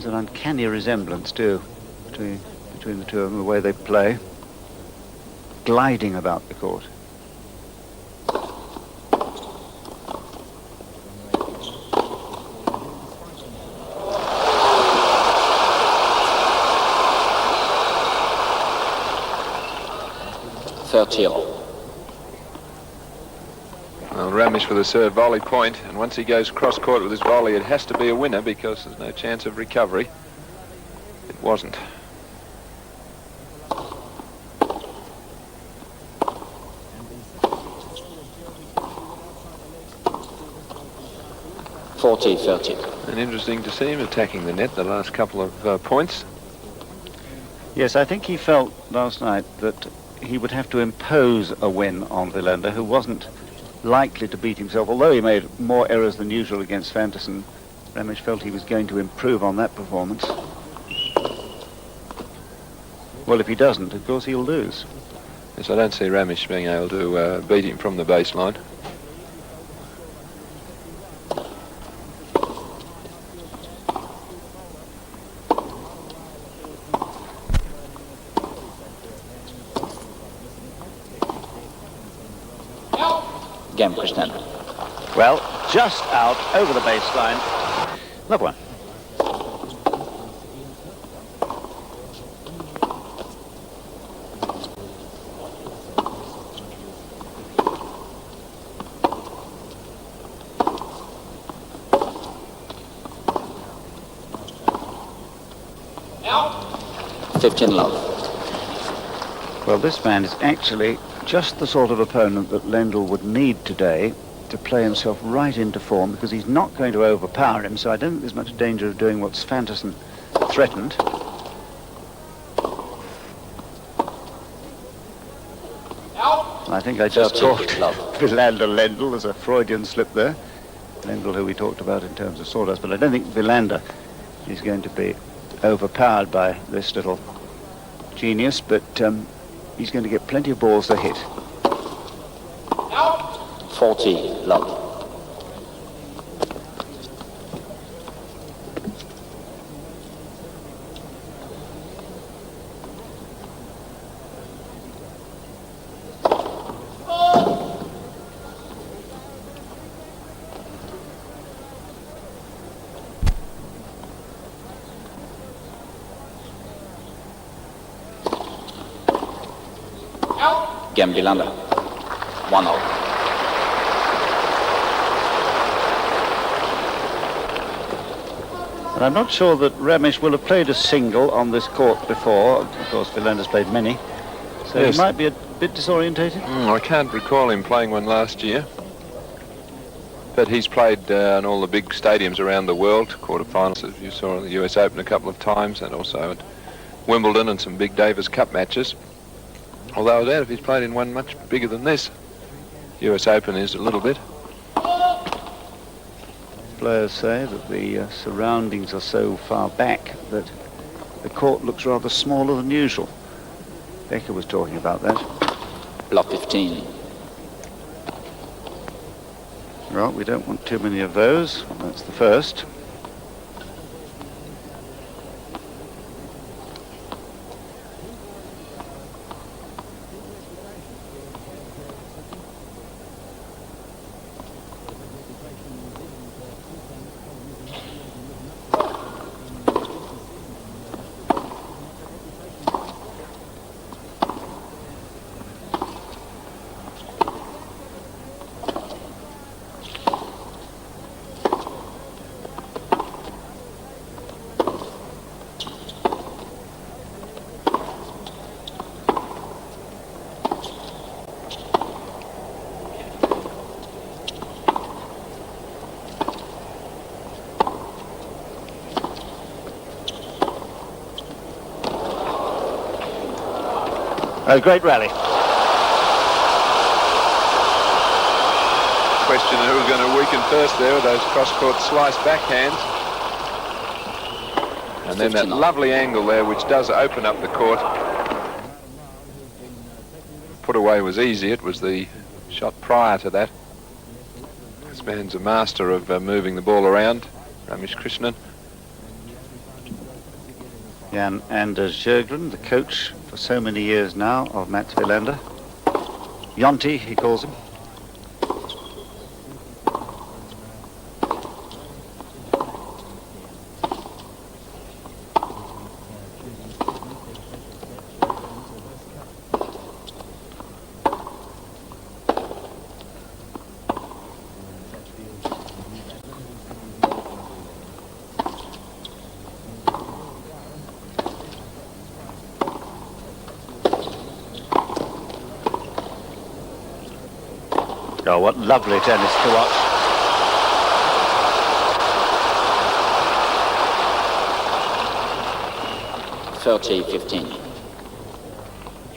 There's an uncanny resemblance, too, between the two of them, the way they play, gliding about the court. Well, Ramesh with a serve volley point, and once he goes cross-court with his volley, it has to be a winner because there's no chance of recovery. It wasn't. And interesting to see him attacking the net the last couple of points. Yes, I think he felt last night that he would have to impose a win on Wilander, who wasn't likely to beat himself. Although he made more errors than usual against Fanderson, Ramesh felt he was going to improve on that performance. Well, if he doesn't, of course, he'll lose. Yes, I don't see Ramesh being able to beat him from the baseline. Game, Krishnan. Well, just out over the baseline. Love one. Out. 15 love. Well, this man is actually just the sort of opponent that Lendl would need today to play himself right into form, because he's not going to overpower him, so I don't think there's much danger of doing what Fanderson threatened. I think I just talked Wilander Lendl as a Freudian slip there. Lendl, who we talked about in terms of sawdust, but I don't think Wilander is going to be overpowered by this little genius, but he's going to get plenty of balls to hit. 40 love. Game, Wilander. 1-0. And I'm not sure that Ramesh will have played a single on this court before. Of course, Wilander's played many. So yes, he might be a bit disorientated. I can't recall him playing one last year. But he's played in all the big stadiums around the world, quarterfinals, as you saw at the US Open a couple of times, and also at Wimbledon and some big Davis Cup matches. Although I doubt if he's played in one much bigger than this. US Open is a little bit. Players say that the surroundings are so far back that the court looks rather smaller than usual. Becker was talking about that. Block 15. Well, we don't want too many of those. That's the first. A great rally. Question of who's going to weaken first there with those cross-court slice backhands. And then that lovely angle there, which does open up the court. Put away was easy. It was the shot prior to that. This man's a master of moving the ball around, Ramesh Krishnan. Jan Anders Sjögren, the coach for so many years now of Mats Wilander. Jonty, he calls him. Oh, what lovely tennis to watch. (30-15).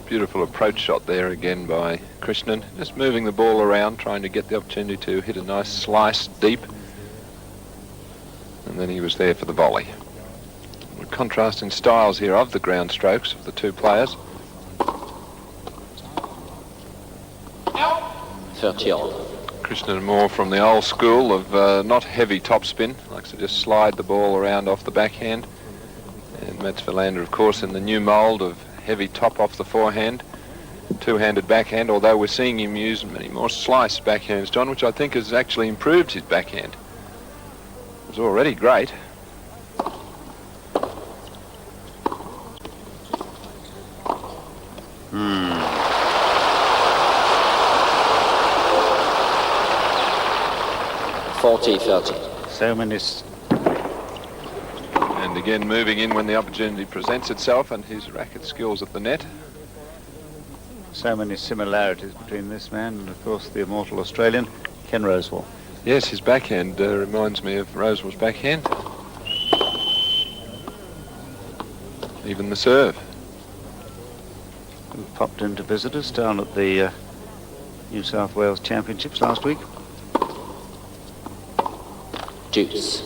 Beautiful approach shot there again by Krishnan. Just moving the ball around, trying to get the opportunity to hit a nice slice deep. And then he was there for the volley. The contrasting styles here of the ground strokes of the two players. 30-all. Krishnan more from the old school of not heavy topspin, likes to just slide the ball around off the backhand. And Mats Wilander, of course, in the new mould of heavy top off the forehand, two-handed backhand, although we're seeing him use many more slice backhands, John, which I think has actually improved his backhand. It was already great. Hmm. 40-30. So many... And again, moving in when the opportunity presents itself, and his racket skills at the net. So many similarities between this man and, of course, the immortal Australian, Ken Rosewall. Yes, his backhand reminds me of Rosewall's backhand. Even the serve. Who popped in to visit us down at the New South Wales Championships last week. Deuce.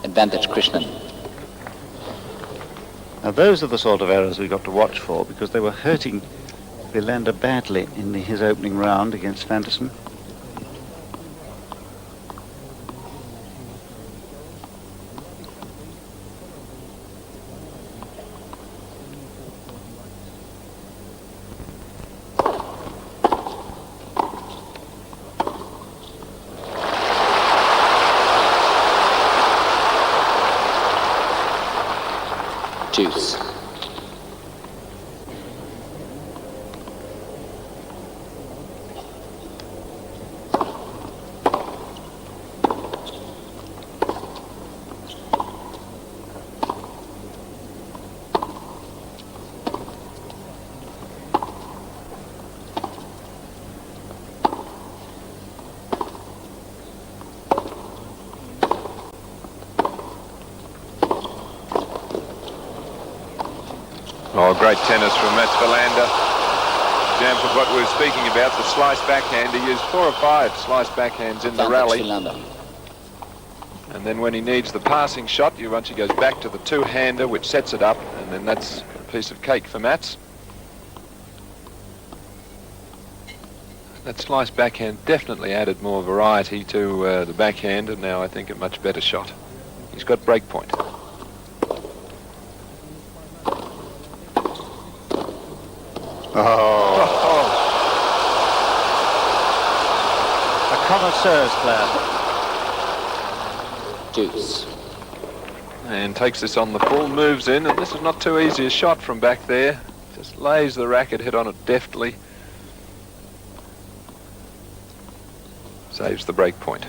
Advantage Krishnan. Now those are the sort of errors we got to watch for, because they were hurting Wilander badly in his opening round against Fanderson. Deuce. Oh, great tennis from Mats Wilander. Jam, for what we were speaking about, the slice backhand. He used 4 or 5 slice backhands in the rally. And then when he needs the passing shot, once he goes back to the two-hander, which sets it up, and then that's a piece of cake for Mats. That slice backhand definitely added more variety to the backhand, and now I think a much better shot. He's got break point. Oh. A connoisseur's player. Deuce. And takes this on the full, moves in, and this is not too easy a shot from back there. Just lays the racket head on it deftly. Saves the break point.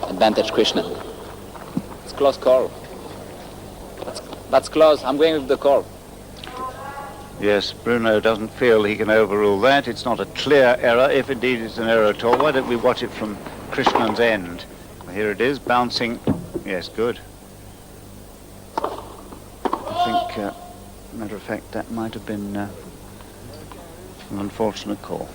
Advantage Krishnan. It's close call. That's close. I'm going with the call. Yes, Bruno doesn't feel he can overrule that. It's not a clear error, if indeed it's an error at all. Why don't we watch it from Krishnan's end? Here it is, bouncing. Yes, good. I think, matter of fact, that might have been an unfortunate call.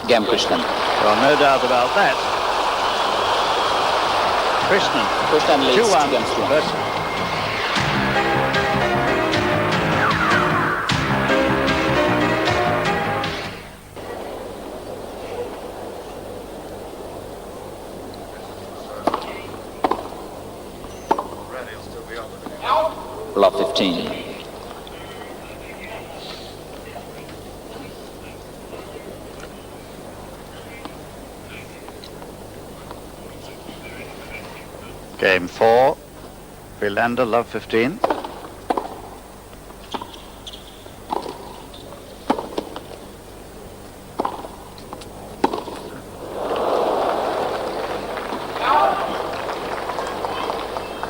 Game, Krishnan. Well, no doubt about that. Krishnan. Krishnan leads 2 games to 1. Love 15. Game 4, Wilander, love 15.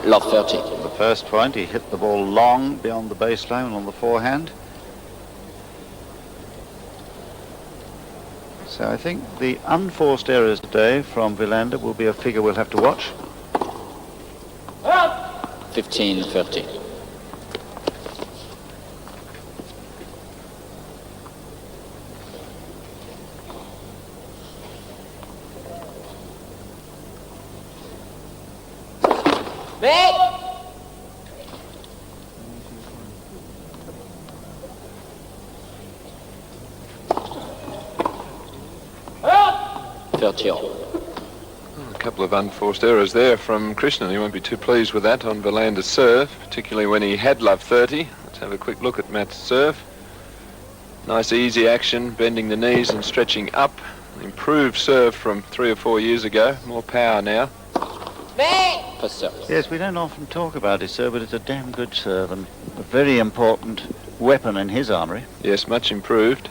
Love 30. The first point, he hit the ball long beyond the baseline on the forehand. So I think the unforced errors today from Wilander will be a figure we'll have to watch. 15-30. A couple of unforced errors there from Krishnan. He won't be too pleased with that on Wilander's serve, particularly when he had love 30. Let's have a quick look at Matt's serve. Nice easy action, bending the knees and stretching up. Improved serve from 3 or 4 years ago. More power now. Yes, we don't often talk about his serve, but it's a damn good serve and a very important weapon in his armoury. Yes, much improved.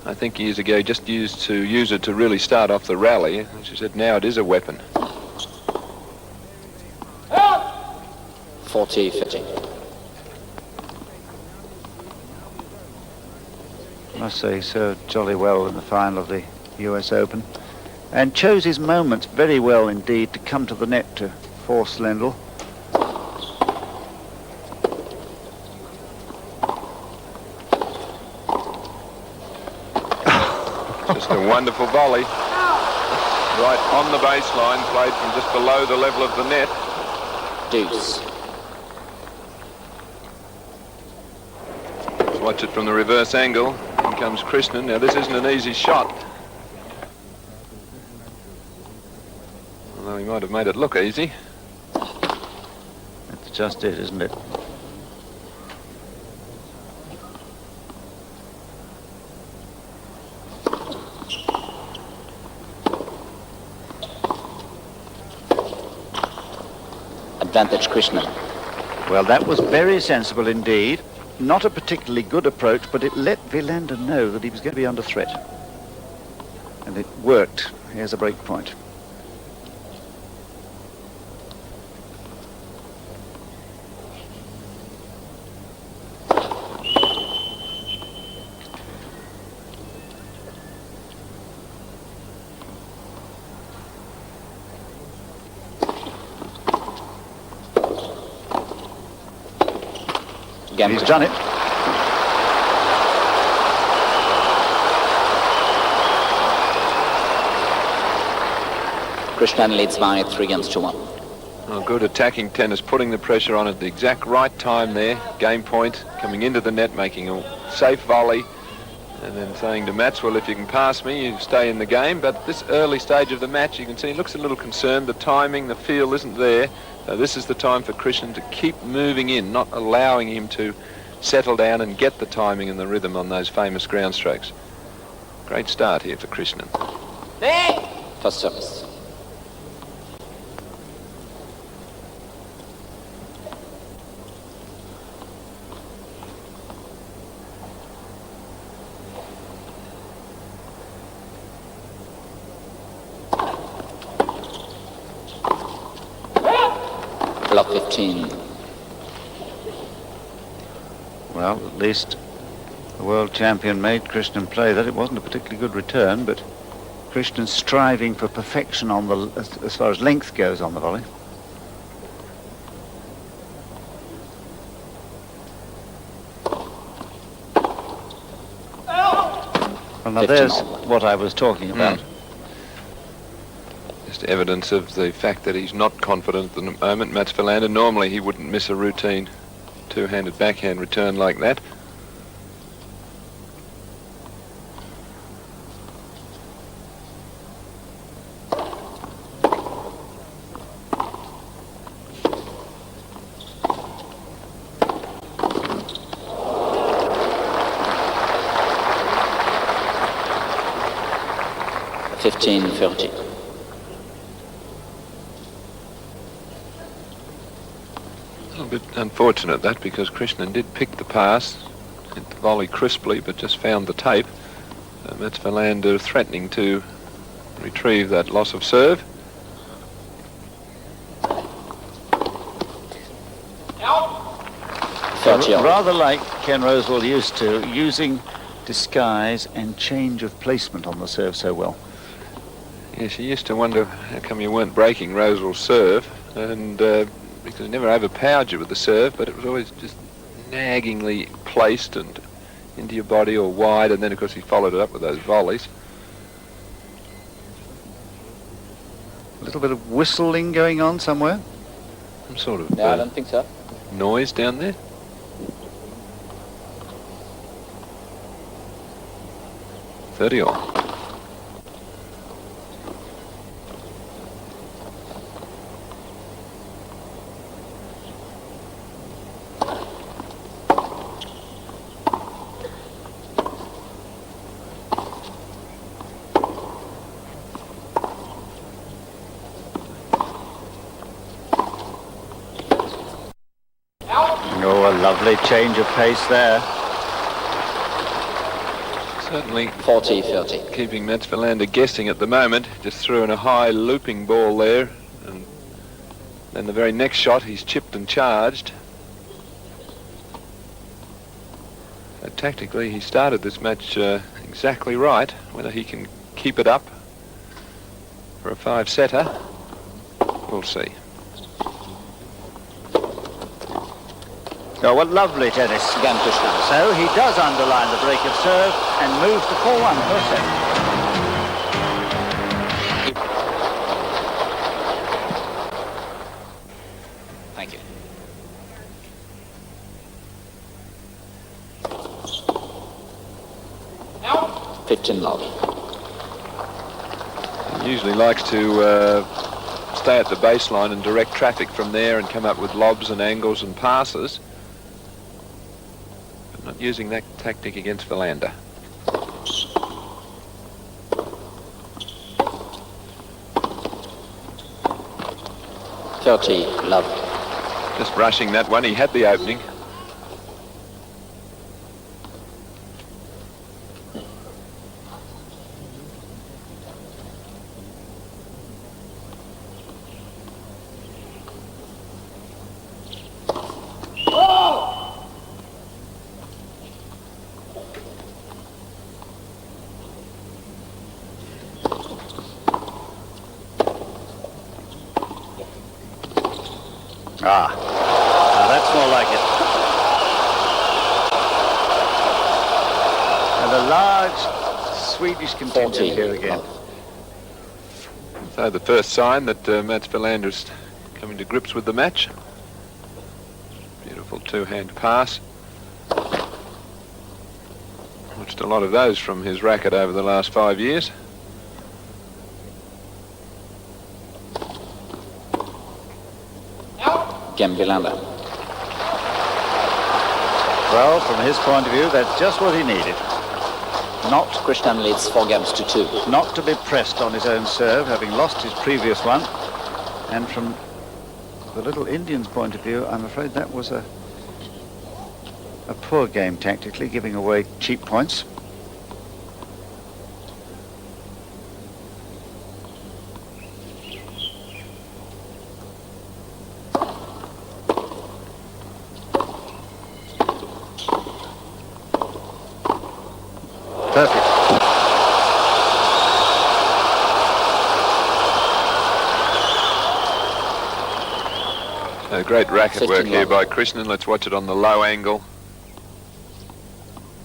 I think years ago he just used to use it to really start off the rally. As you said, now it is a weapon. 40-50. I must say he served jolly well in the final of the US Open and chose his moments very well indeed to come to the net to force Lendl. Just a wonderful volley. Right on the baseline, played from just below the level of the net. Deuce. Let's watch it from the reverse angle. In comes Krishnan. Now this isn't an easy shot. Although he might have made it look easy. That's just it, isn't it? Advantage Krishnan. Well, that was very sensible indeed. Not a particularly good approach, but it let Wilander know that he was going to be under threat. And it worked. Here's a break point. He's done it. Krishnan leads by 3-1. Oh, good attacking tennis, putting the pressure on at the exact right time there. Game point, coming into the net, making a safe volley. And then saying to Mats, well, if you can pass me, you stay in the game. But this early stage of the match, you can see he looks a little concerned. The timing, the feel isn't there. So this is the time for Krishnan to keep moving in, not allowing him to settle down and get the timing and the rhythm on those famous ground strokes. Great start here for Krishnan. First service. Love 15. Well, at least the world champion made Krishnan play that. It wasn't a particularly good return, but Krishnan striving for perfection on the as far as length goes on the volley. Well, now there's what I was talking about. Just evidence of the fact that he's not confident at the moment. Mats Wilander, normally he wouldn't miss a routine two-handed backhand return like that. $15.30. A bit unfortunate that, because Krishnan did pick the pass, hit the volley crisply, but just found the tape. Mats Wilander threatening to retrieve that loss of serve. Rather like Ken Rosewall used to, using disguise and change of placement on the serve so well. Yes, you used to wonder how come you weren't breaking Rosewall's serve, and because he never overpowered you with the serve, but it was always just naggingly placed and into your body or wide, and then of course he followed it up with those volleys. A little bit of whistling going on somewhere. Some sort of No, I don't think so. noise down there. $30 all. Oh, a lovely change of pace there. Certainly 40-30. keeping Mats Wilander guessing at the moment. Just threw in a high looping ball there, and then the very next shot he's chipped and charged. So tactically he started this match exactly right. Whether he can keep it up for a five-setter, we'll see. Oh, what lovely tennis. Again, Krishnan. So he does underline the break of serve and moves to 4-1 for a set. Thank you. Now. 15 love. He usually likes to stay at the baseline and direct traffic from there and come up with lobs and angles and passes. But not using that tactic against Wilander. $30 love. Just rushing that one. He had the opening. Ah, now that's more like it. And a large Swedish contingent here again. So the first sign that Mats Wilander's coming to grips with the match. Beautiful two-hand pass, which watched a lot of those from his racket over the last 5 years. Again, Wilander. Well, from his point of view, that's just what he needed. Krishnan leads 4 games to 2. Not to be pressed on his own serve, having lost his previous one. And from the little Indian's point of view, I'm afraid that was a poor game tactically, giving away cheap points. Perfect. Great racket work 15 here love. by Krishnan. Let's watch it on the low angle.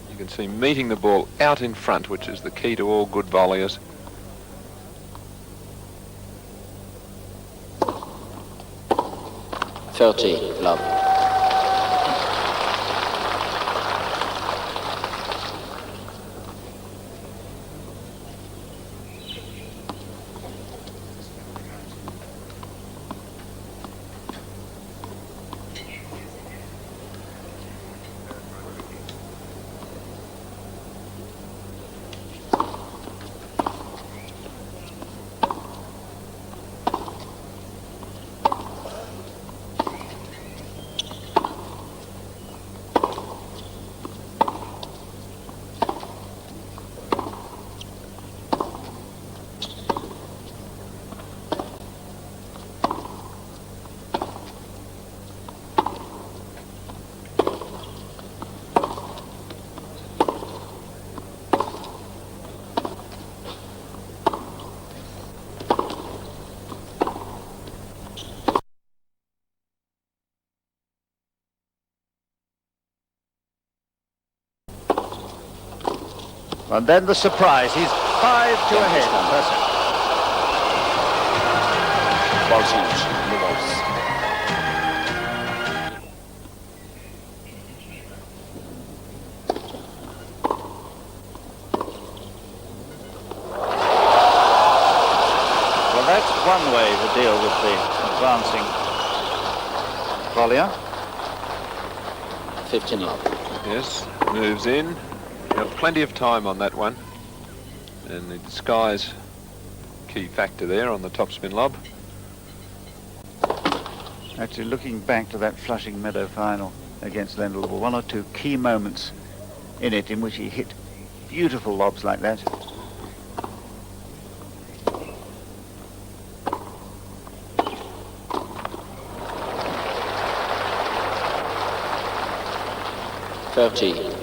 You can see meeting the ball out in front, which is the key to all good volleyers. Love. And then the surprise. He's 5-2 ahead. That's it. Ball change. Blue balls. Well, that's one way to deal with the advancing volleyer. 15 love. Yes, moves in. Got plenty of time on that one. And the sky's key factor there on the topspin lob. Actually, looking back to that Flushing Meadow final against Lendl, there were 1 or 2 key moments in it in which he hit beautiful lobs like that.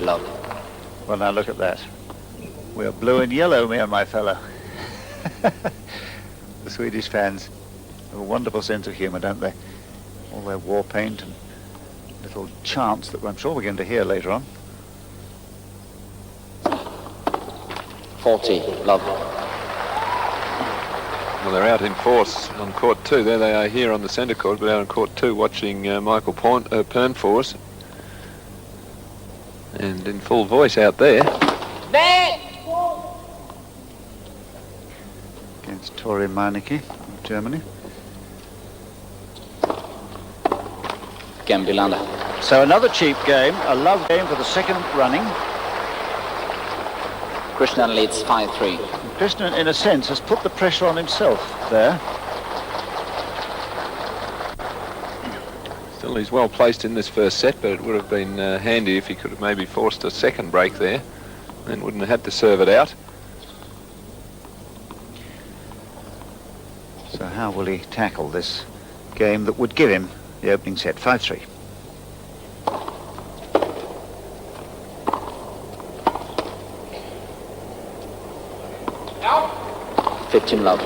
Love. Well, now look at that. We're blue and yellow, me and my fellow. The Swedish fans have a wonderful sense of humour, don't they? All their war paint and little chants that I'm sure we're going to hear later on. 40 love. Well, they're out in force on court 2. There they are here on the centre court, but out on court 2 watching Michael Pernfors. And in full voice out there. Against Tori Meinecke of Germany. Again, Wilander. So another cheap game, a love game for the second running. Krishnan leads 5-3. Krishnan, in a sense, has put the pressure on himself there. Still, he's well placed in this first set, but it would have been handy if he could have maybe forced a second break there. Then wouldn't have had to serve it out. So how will he tackle this game that would give him the opening set? 5-3. Out. 15 love.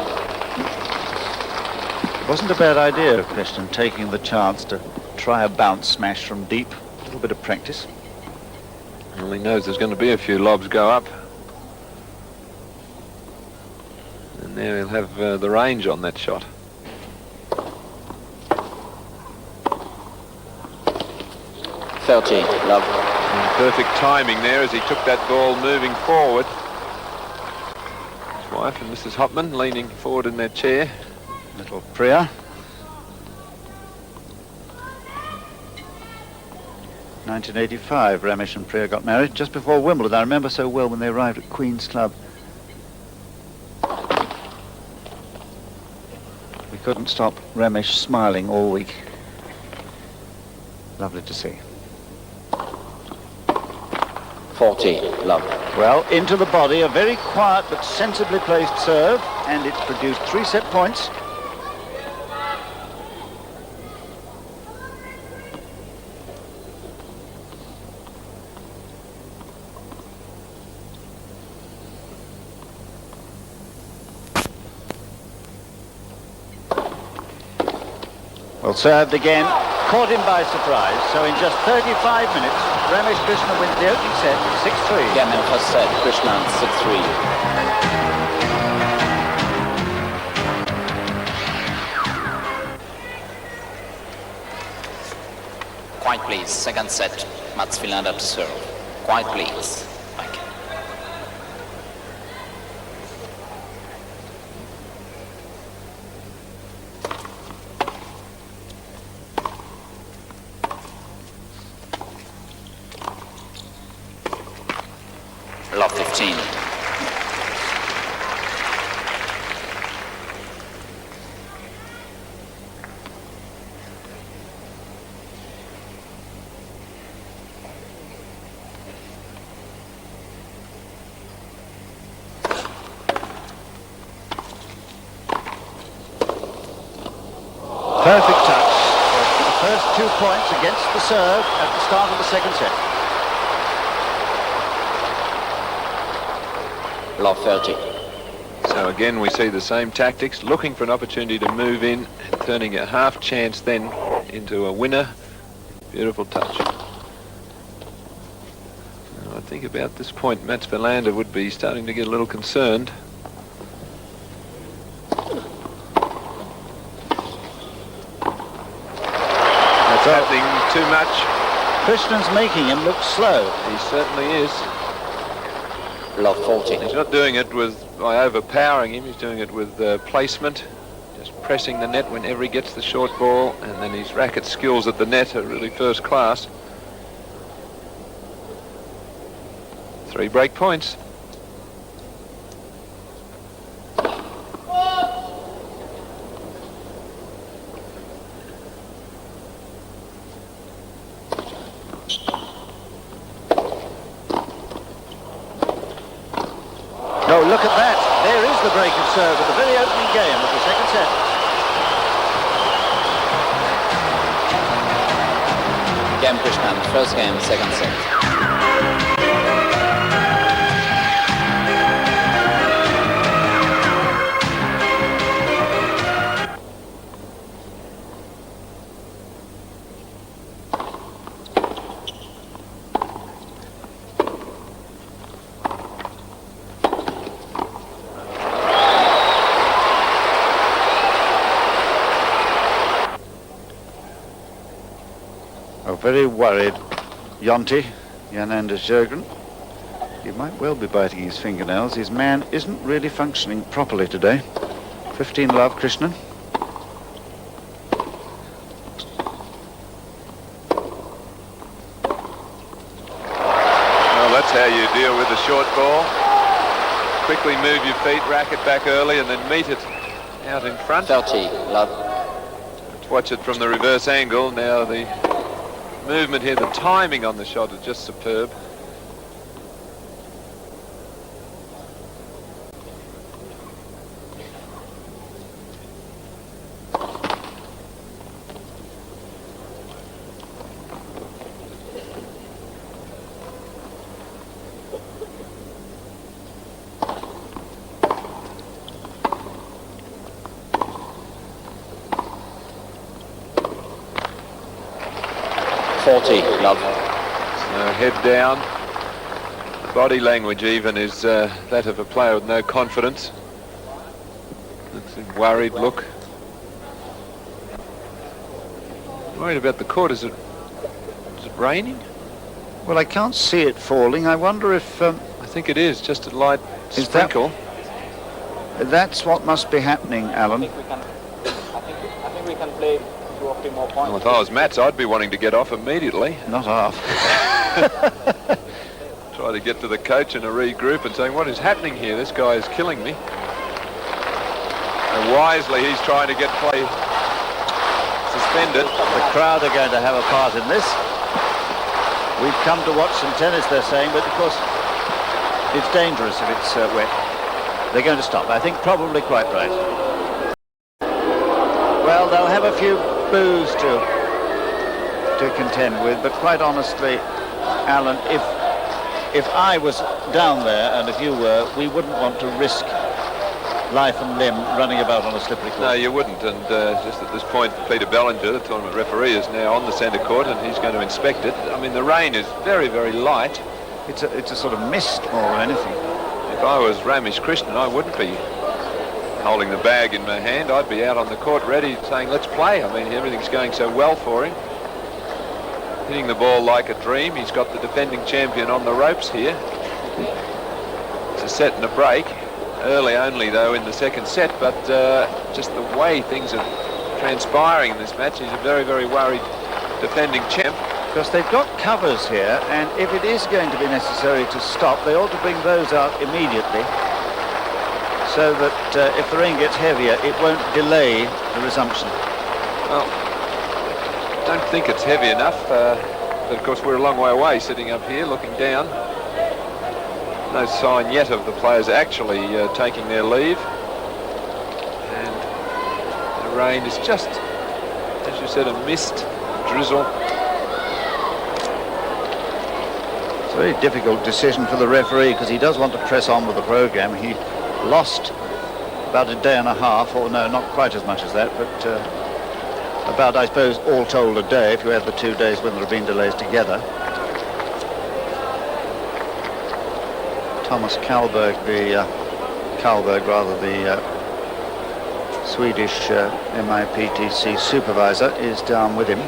It wasn't a bad idea of Krishnan taking the chance to try a bounce smash from deep. A little bit of practice. Well, he knows there's going to be a few lobs go up. And there he'll have the range on that shot. 30 love. Perfect timing there as he took that ball moving forward. His wife and Mrs. Hopman leaning forward in their chair. Little Priya. 1985, Ramesh and Priya got married just before Wimbledon. I remember so well when they arrived at Queen's Club. We couldn't stop Ramesh smiling all week. Lovely to see. 40, love. Well, into the body, a very quiet but sensibly placed serve, and it produced 3 set points. Well, served again, caught him by surprise, so in just 35 minutes, Ramesh Krishnan wins the opening set 6-3. Game in first set, Krishnan 6-3. Quiet please, second set, Mats Wilander to serve. Quiet please. Thank you. Love 15. Perfect touch. The first 2 points against the serve at the start of the second set. Love 30. So again we see the same tactics, looking for an opportunity to move in and turning a half chance then into a winner. Beautiful touch. Now, I think about this point Mats Wilander would be starting to get a little concerned. That's happening too much. Krishnan's making him look slow. He certainly is. Love 40. He's not doing it by overpowering him, he's doing it with placement, just pressing the net whenever he gets the short ball, and then his racket skills at the net are really first class. 3 break points. Oh, look at that. There is the break of serve at the very opening game of the second set. Game Krishnan, first game, second set. Oh, very worried Jonty, Jan-Anders Jørgen. He might well be biting his fingernails. His man isn't really functioning properly today. 15 love, Krishnan. Well, that's how you deal with the short ball. Quickly move your feet, racket back early, and then meet it out in front. 30, love. Let's watch it from the reverse angle. Now the movement here, the timing on the shot is just superb. Love. So head down. The body language even is that of a player with no confidence. It's a worried look. Worried about the court. Is it raining? Well, I can't see it falling. I wonder if... I think it is, just a light sprinkle. That's what must be happening, Alan. I think we can play 2 or 3 more points. Well, if I was Mats, I'd be wanting to get off immediately. Not half. Try to get to the coach and a regroup and saying, what is happening here? This guy is killing me. And wisely, he's trying to get play suspended. The crowd are going to have a part in this. We've come to watch some tennis, they're saying, but of course it's dangerous if it's wet. They're going to stop. I think probably quite right. Well, they'll have a few boos to contend with, but quite honestly, Alan, if I was down there and if you were, we wouldn't want to risk life and limb running about on a slippery court. No, you wouldn't. And just at this point, Peter Bellinger, the tournament referee, is now on the centre court and he's going to inspect it. I mean, the rain is very, very light. It's a sort of mist more than anything. If I was Ramesh Krishnan, I wouldn't be holding the bag in my hand. I'd be out on the court ready, saying, let's play. I mean, everything's going so well for him. Hitting the ball like a dream. He's got the defending champion on the ropes here. It's a set and a break. Early only, though, in the second set, but just the way things are transpiring in this match, he's a very, very worried defending champ. Because they've got covers here, and if it is going to be necessary to stop, they ought to bring those out immediately, so that if the rain gets heavier, it won't delay the resumption. Well, I don't think it's heavy enough, but of course we're a long way away sitting up here looking down. No sign yet of the players actually taking their leave. And the rain is just, as you said, a mist, drizzle. It's a very difficult decision for the referee because he does want to press on with the programme. He lost about a day and a half, or no, not quite as much as that, but about, I suppose, all told a day if you had the 2 days when there have been delays together. Thomas Karlberg, the Swedish MIPTC supervisor, is down with him.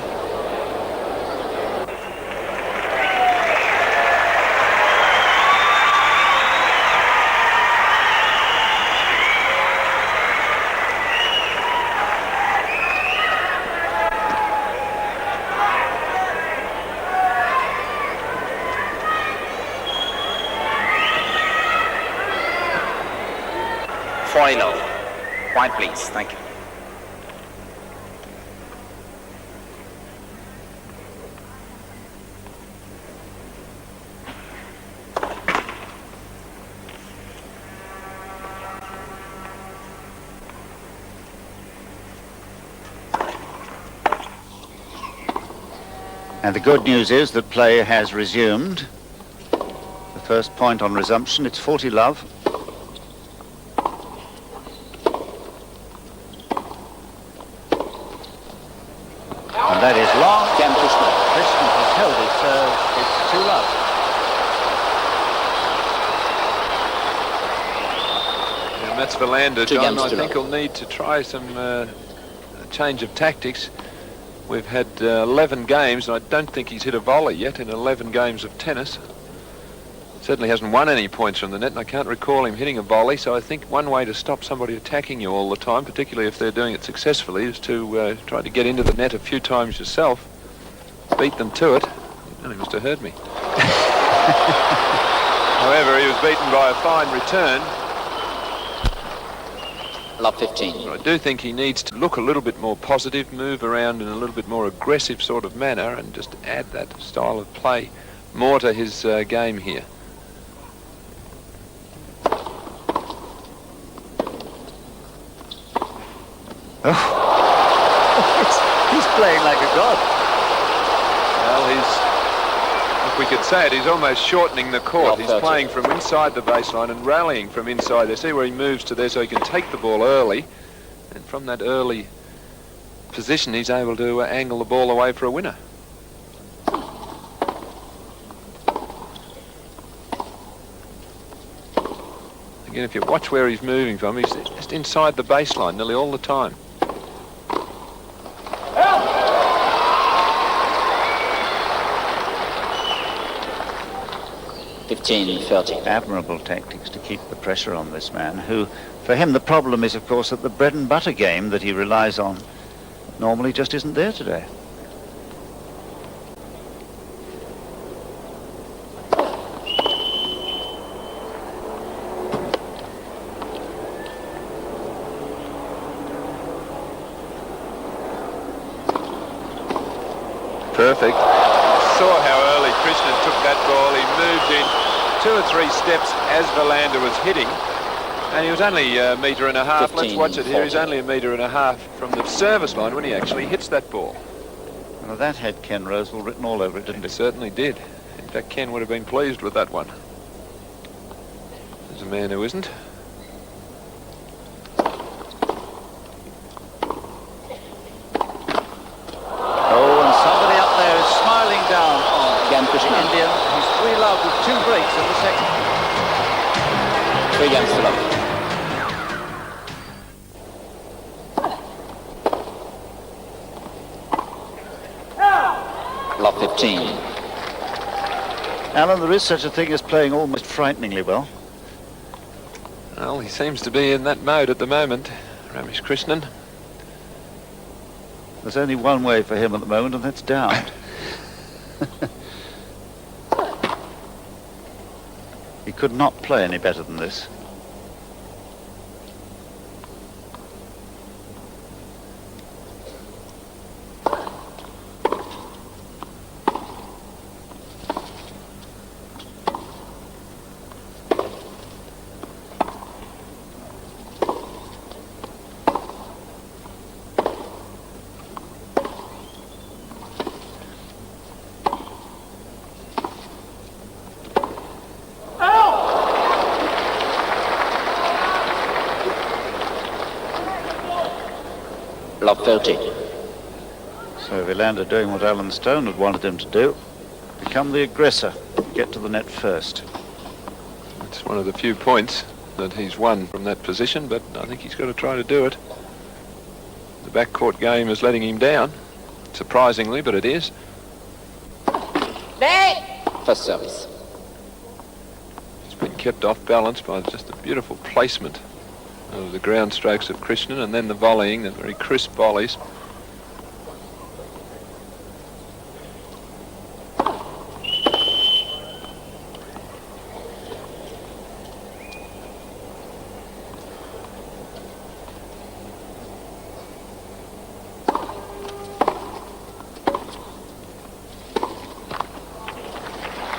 Point, please. Thank you. And the good news is that play has resumed. The first point on resumption, it's 40 love. And that is long. Again, Krishnan. Krishnan has held it, so it's 2 love. Yeah, Mats Wilander, Two John, games I to think love. will need to try some change of tactics. We've had 11 games, and I don't think he's hit a volley yet in 11 games of tennis. Certainly hasn't won any points from the net, and I can't recall him hitting a volley, so I think one way to stop somebody attacking you all the time, particularly if they're doing it successfully, is to try to get into the net a few times yourself, beat them to it. And he must have heard me. However, he was beaten by a fine return. Love 15. I do think he needs to look a little bit more positive, move around in a little bit more aggressive sort of manner, and just add that style of play more to his game here. He's playing like a god. Well, if we could say it, he's almost shortening the court. He's playing from inside the baseline and rallying from inside there. See where he moves to there so he can take the ball early. And from that early position, he's able to angle the ball away for a winner. Again, if you watch where he's moving from, he's just inside the baseline nearly all the time. 15-30. Admirable tactics to keep the pressure on this man, who, for him, the problem is, of course, that the bread and butter game that he relies on normally just isn't there today. Perfect. Saw how early Krishnan took that ball. He moved in 2 or 3 steps as Wilander was hitting, and he was only a metre and a half. 15, Let's watch it here. 40. He's only a metre and a half from the service line when he actually hits that ball. Well, that had Ken Rosewell written all over it, didn't It it? certainly did. In fact, Ken would have been pleased with that one. There's a man who isn't. Oh, and somebody up there is smiling down on Again, the Krishnan. Indian. He's 3 love with 2 breaks in the second. 3 games to love. Love 15. Alan, there is such a thing as playing almost frighteningly well. Well, he seems to be in that mode at the moment, Ramesh Krishnan. There's only one way for him at the moment, and that's down. He could not play any better than this. Love 30. So Wilander doing what Alan Stone had wanted him to do, become the aggressor, get to the net first. It's one of the few points that he's won from that position, but I think he's got to try to do it. The backcourt game is letting him down, surprisingly, but it is. First service. He's been kept off balance by just a beautiful placement of the ground strokes of Krishnan, and then the volleying, the very crisp volleys.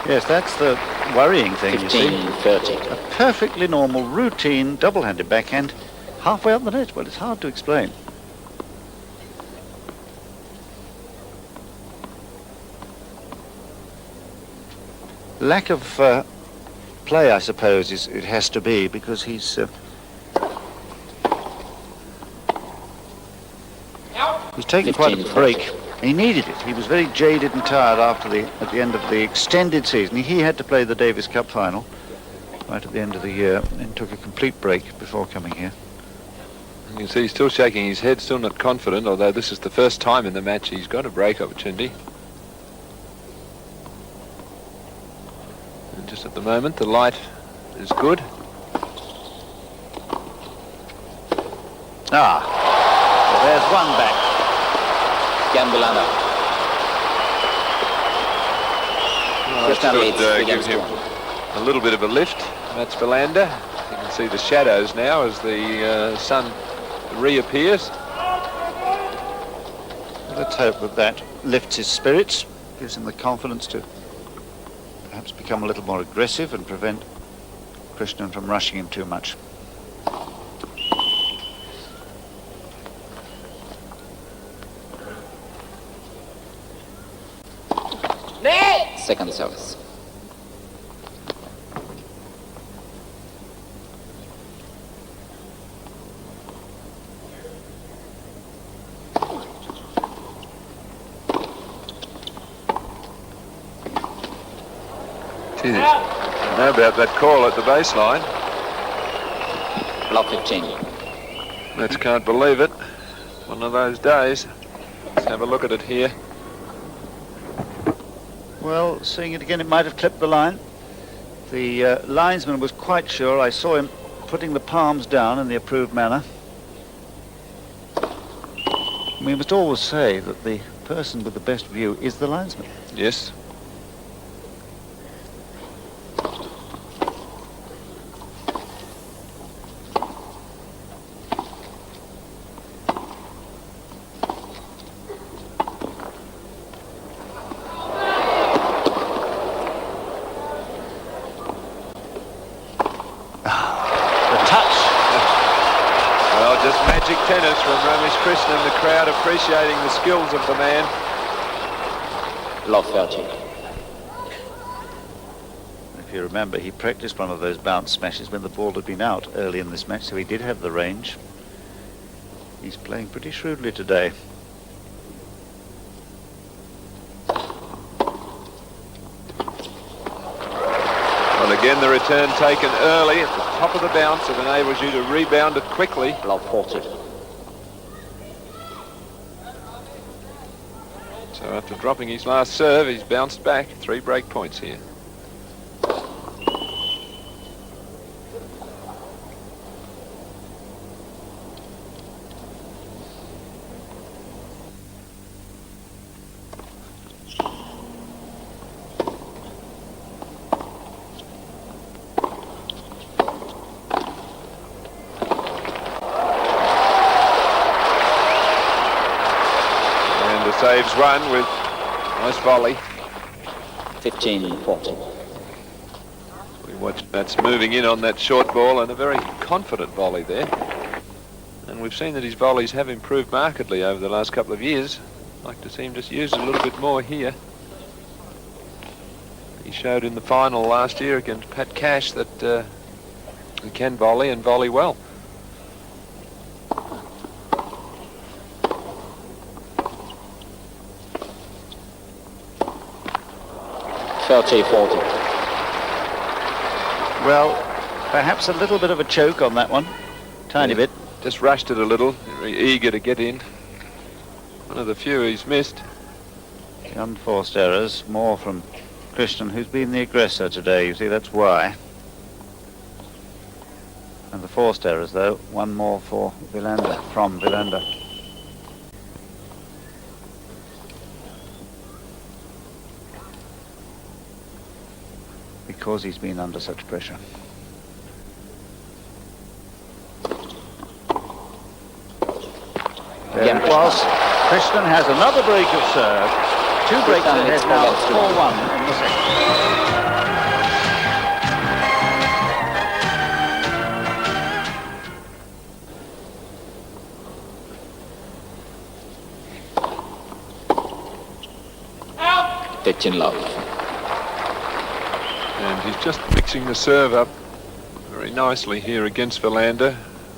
Yes, that's the worrying thing, you see. 15-30. A perfectly normal, routine, double-handed backhand, halfway up the net. Well, it's hard to explain. Lack of play, I suppose, it has to be, because he's taken quite a 15-40. break. He needed it. He was very jaded and tired at the end of the extended season. He had to play the Davis Cup final right at the end of the year and took a complete break before coming here. You can see he's still shaking his head, still not confident, although this is the first time in the match he's got a break opportunity. And just at the moment, the light is good. Well, there's one back. Again, Wilander. Krishnan leads 3 give games to him 1. a little bit of a lift. That's Wilander. You can see the shadows now as the sun reappears. Let's hope that lifts his spirits, gives him the confidence to perhaps become a little more aggressive and prevent Krishnan from rushing him too much. Second service. Gee, I know about that call at the baseline. Love 15. Let's can't believe it. One of those days. Let's have a look at it here. Well, seeing it again, it might have clipped the line. The linesman was quite sure. I saw him putting the palms down in the approved manner. We must always say that the person with the best view is the linesman. Yes. Tennis from Ramesh Krishnan, the crowd appreciating the skills of the man. Love 30. If you remember, he practiced one of those bounce smashes when the ball had been out early in this match, so he did have the range. He's playing pretty shrewdly today. Well, again, the return taken early at the top of the bounce. It enables you to rebound it quickly. Love 40. So after dropping his last serve, he's bounced back. 3 break points here. Saves one with nice volley. 15-40. We watch Mats moving in on that short ball and a very confident volley there. And we've seen that his volleys have improved markedly over the last couple of years. I'd like to see him just use it a little bit more here. He showed in the final last year against Pat Cash that he can volley and volley well. Well, perhaps a little bit of a choke on that one. Tiny bit. Just rushed it a little, very eager to get in. One of the few he's missed. The unforced errors, more from Krishnan, who's been the aggressor today. You see, that's why. And the forced errors, though, one more for Wilander, from Wilander. Because he's been under such pressure. There it was. Krishnan has another break of serve. 2 breaks ahead now, 4-1 in the second. Love. And he's just mixing the serve up very nicely here against Wilander.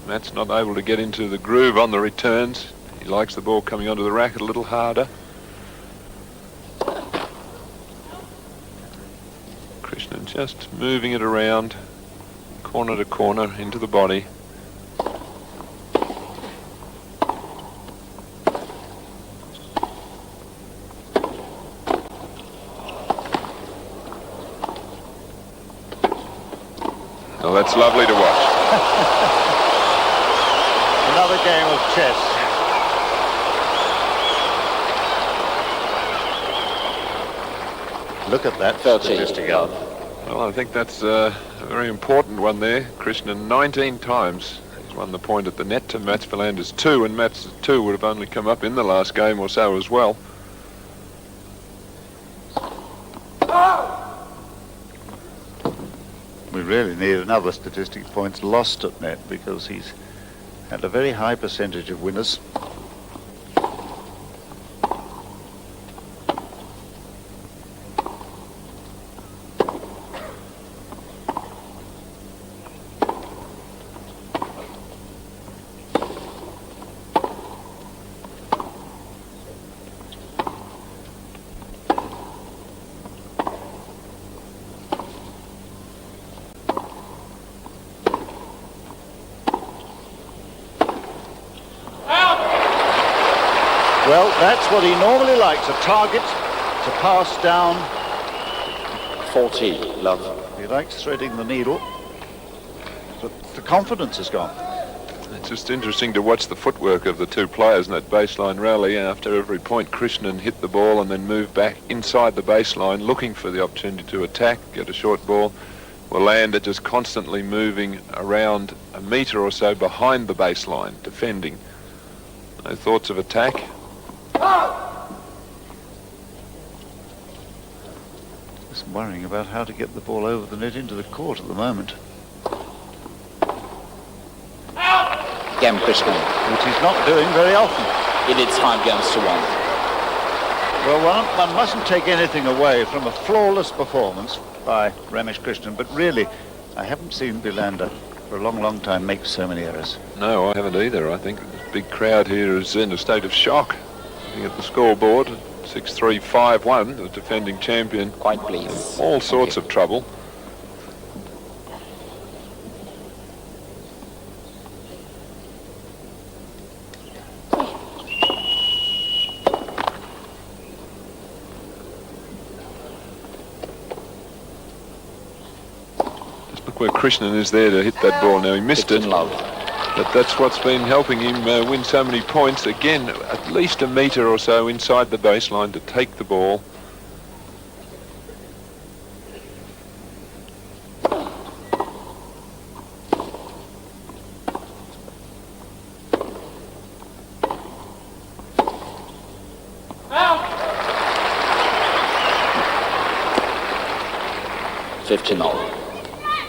Matt's not able to get into the groove on the returns. He likes the ball coming onto the racket a little harder. Krishnan just moving it around, corner to corner, into the body. Oh, that's lovely to watch. Another game of chess. Look at that statistic. Well, I think that's a very important one there. Krishnan 19 times. He's won the point at the net to Mats Wilander's 2, and Mats' 2 would have only come up in the last game or so as well. We really need another statistic, points lost at net, because he's had a very high percentage of winners. Well, that's what he normally likes, a target to pass down. 40, love. He likes threading the needle, but the confidence is gone. It's just interesting to watch the footwork of the two players in that baseline rally. After every point, Krishnan hit the ball and then moved back inside the baseline, looking for the opportunity to attack, get a short ball. Wilander just constantly moving around a metre or so behind the baseline, defending. No thoughts of attack. Just worrying about how to get the ball over the net into the court at the moment. Game Krishnan. Which he's not doing very often. It is 5 games to 1. Well, one mustn't take anything away from a flawless performance by Ramesh Krishnan, but really, I haven't seen Wilander for a long, long time make so many errors. No, I haven't either. I think the big crowd here is in a state of shock. Looking at the scoreboard, 6-3, 5-1, the defending champion. Quite pleased. All sorts of trouble. Where Krishnan is there to hit that ball. Now he missed it, but that's what's been helping him win so many points. Again, at least a metre or so inside the baseline to take the ball.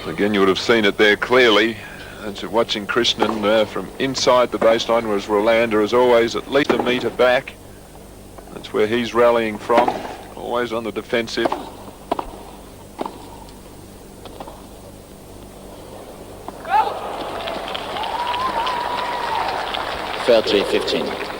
Again, you would have seen it there clearly. That's watching Krishnan from inside the baseline, whereas Wilander is always at least a metre back. That's where he's rallying from, always on the defensive. Fair 3-15.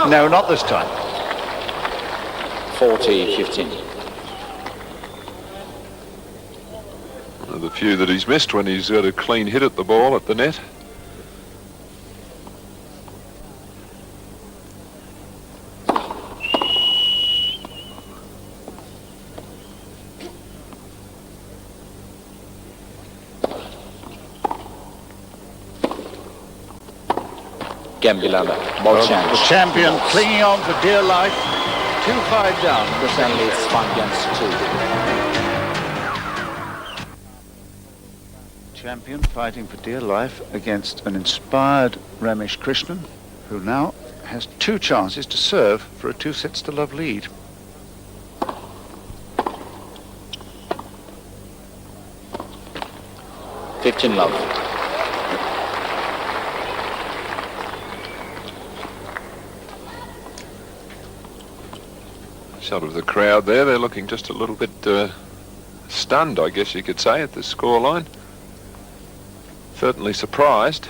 No, not this time. 40-15. One of the few that he's missed when he's got a clean hit at the ball at the net. Wilander, ball change. The champion clinging on for dear life. 2-5 down. Krishnan leads 5 games to 2. Champion fighting for dear life against an inspired Ramesh Krishnan, who now has 2 chances to serve for a 2-sets-to-love lead. Love. Shot of the crowd there. They're looking just a little bit stunned, I guess you could say, at the scoreline. Certainly surprised.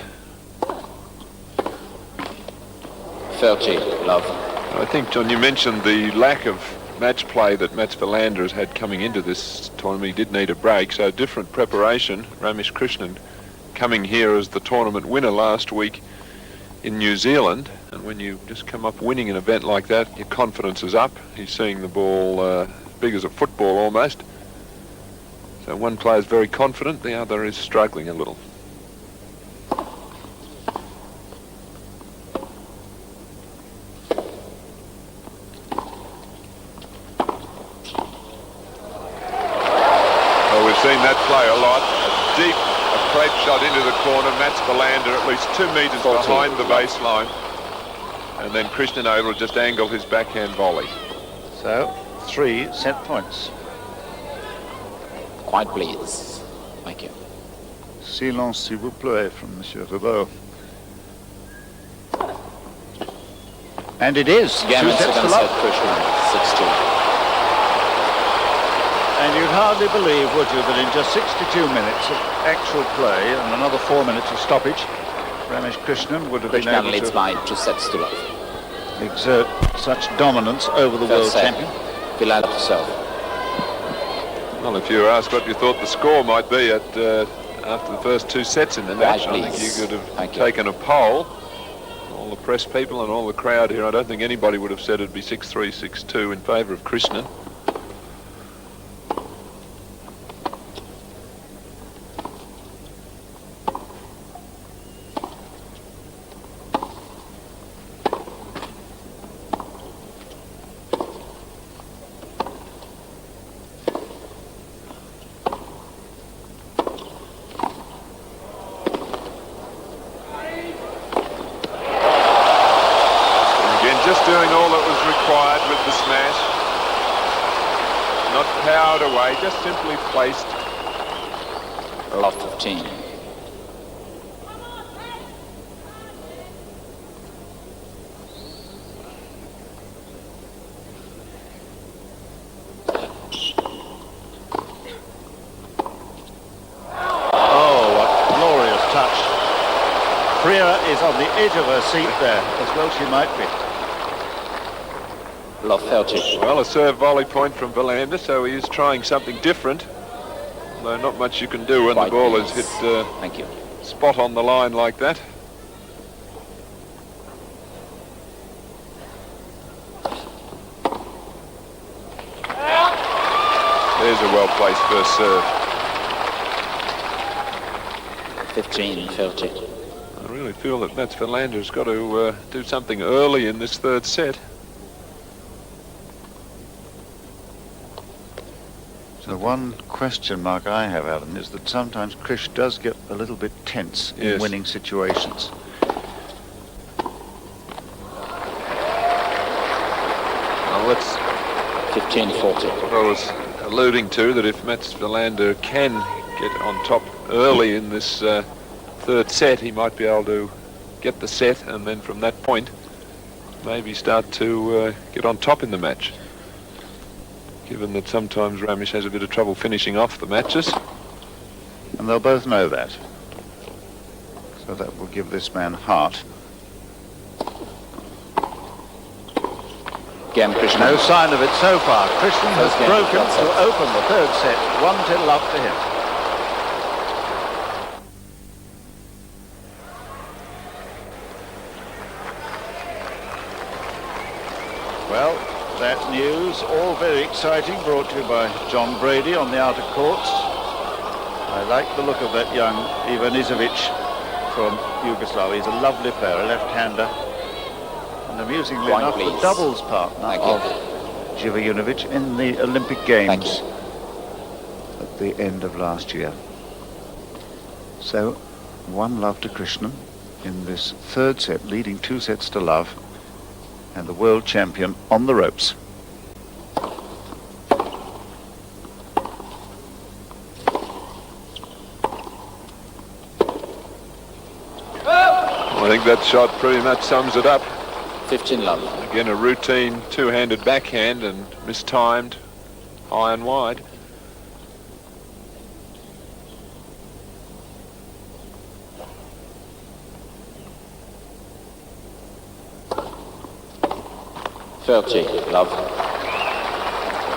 30, love. I think, John, you mentioned the lack of match play that Mats Wilander has had coming into this tournament. He did need a break, so different preparation. Ramesh Krishnan coming here as the tournament winner last week in New Zealand, and when you just come up winning an event like that, your confidence is up. He's seeing the ball as big as a football almost. So one player is very confident, the other is struggling a little. Well, we've seen that play a lot. A deep approach shot into the corner. Mats Wilander at least 2 metres behind the baseline. And then Krishnan able to just angle his backhand volley. So, 3 set points. Quite pleased. Thank you. Silence, s'il vous plaît, from Monsieur Roubaud. And it is. Game 2 and sets to second love. set, Krishnan, 6-2. And you'd hardly believe, would you, that in just 62 minutes of actual play and another 4 minutes of stoppage, Ramesh Krishnan would have been Krishnan able leads to by 2 sets to love. exert such dominance over the world champion. Wilander to serve. Well, if you were asked what you thought the score might be at after the first 2 sets in the match, I think you could have taken a poll. All the press people and all the crowd here, I don't think anybody would have said it'd be 6-3, 6-2 in favour of Krishnan. Just doing all that was required with the smash. Not powered away, just simply placed. Love 15. Oh, what glorious touch. Priya is on the edge of her seat there, as well she might be. Love 30. Well, a serve volley point from Wilander, so he is trying something different. Although not much you can do when the ball is hit Thank you. spot on the line like that. There's a well-placed first serve. 15-30. I really feel that Mats Wilander's got to do something early in this third set. The one question mark I have, Alan, is that sometimes Krish does get a little bit tense in winning situations. Well, that's 15-40. what I was alluding to, that if Mats Wilander can get on top early in this third set, he might be able to get the set, and then from that point maybe start to get on top in the match. Given that sometimes Ramesh has a bit of trouble finishing off the matches. And they'll both know that. So that will give this man heart. Game Krishnan. No sign of it so far. Krishnan has broken to open the third set. 1-10 love to him. Well, that news, all very exciting, brought to you by John Brady on the outer courts. I like the look of that young Ivanisevic from Yugoslavia. He's a lovely player, a left-hander. And amusingly enough, the doubles partner of Jivajinovic in the Olympic Games at the end of last year. So, 1-love to Krishnan in this third set, leading 2 sets to love. And the world champion on the ropes. I think that shot pretty much sums it up. 15 love. Again, a routine two-handed backhand and mistimed, high and wide. Love.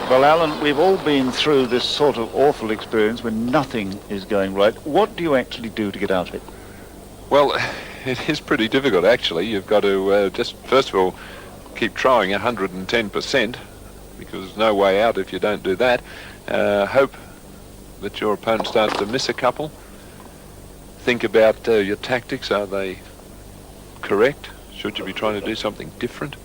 Well, Alan, we've all been through this sort of awful experience when nothing is going right. What do you actually do to get out of it? Well, it is pretty difficult, actually. You've got to just, first of all, keep trying 110%, because there's no way out if you don't do that. Hope that your opponent starts to miss a couple. Think about your tactics. Are they correct? Should you be trying to do something different?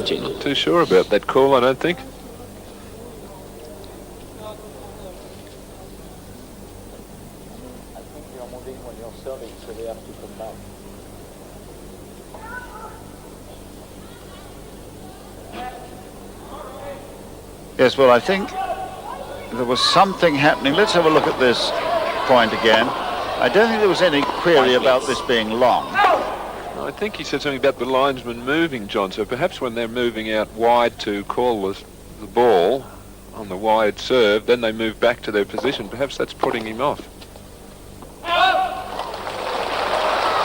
Not too sure about that call, I don't think. I think you're moving when you're serving, so they have to come back. Yes, well, I think there was something happening. Let's have a look at this point again. I don't think there was any query about this being long. I think he said something about the linesman moving, John, so perhaps when they're moving out wide to call the ball on the wide serve, then they move back to their position. Perhaps that's putting him off.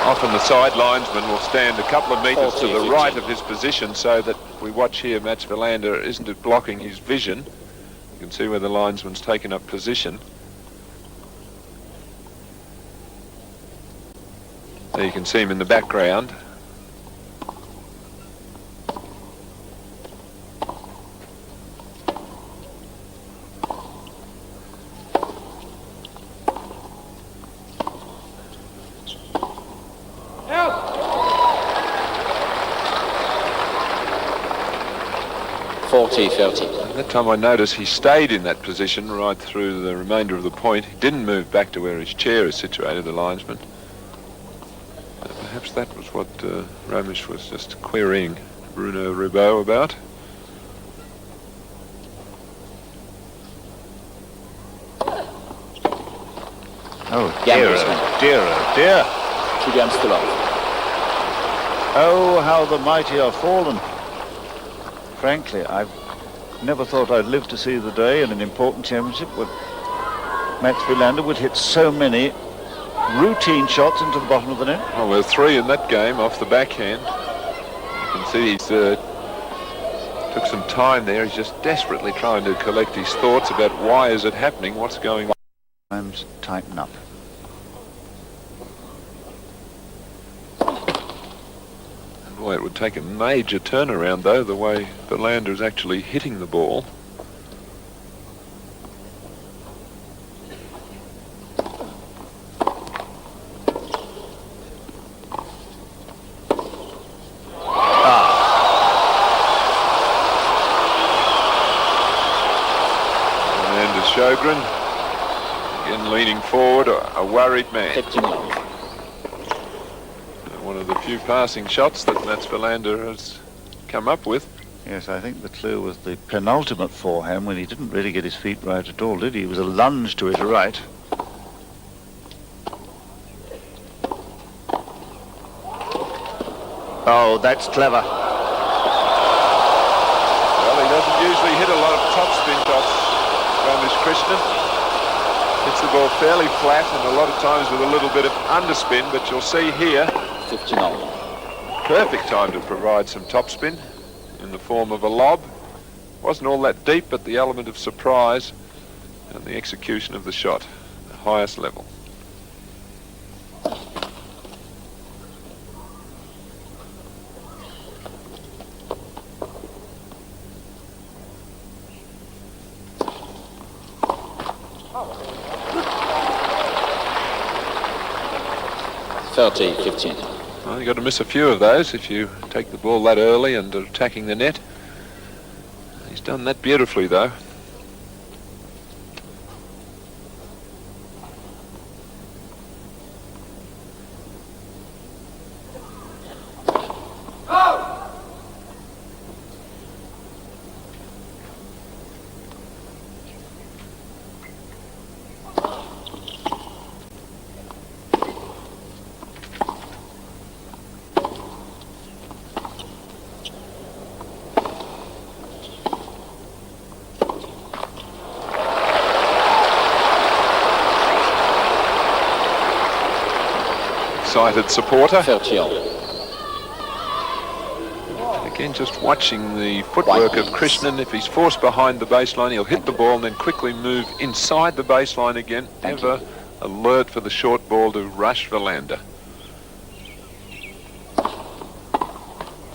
Often the side linesman will stand a couple of metres to the right of his position, so that we watch here Mats Wilander isn't blocking his vision. You can see where the linesman's taken up position. There you can see him in the background. At that time I noticed he stayed in that position right through the remainder of the point. He didn't move back to where his chair is situated, the linesman. Perhaps that was what Ramesh was just querying Bruno Ribot about. Oh dear, oh dear, oh dear. 2 games to love. Oh, how the mighty are fallen. Frankly, I've never thought I'd live to see the day in an important championship where Mats Wilander would hit so many routine shots into the bottom of the net. Well, there were 3 in that game off the backhand. You can see he's took some time there. He's just desperately trying to collect his thoughts about why is it happening, what's going on. Times tighten up. Boy, it would take a major turnaround, though, the way Wilander is actually hitting the ball. Wilander's Sjogren, again leaning forward, a worried man. 15 love. One of the few passing shots that Mats Wilander has come up with. Yes, I think the clue was the penultimate forehand when he didn't really get his feet right at all, did he? It was a lunge to his right. Oh, that's clever. Well, he doesn't usually hit a lot of topspin shots, Ramesh Krishnan. Hits the ball fairly flat and a lot of times with a little bit of underspin, but you'll see here 15 all. perfect time to provide some topspin in the form of a lob. Wasn't all that deep, but the element of surprise and the execution of the shot, the highest level. Well, you've got to miss a few of those if you take the ball that early and are attacking the net. He's done that beautifully, though. Excited supporter. Again, just watching the footwork of Krishnan. If he's forced behind the baseline, he'll hit the ball and then quickly move inside the baseline again. Ever alert for the short ball to rush Wilander.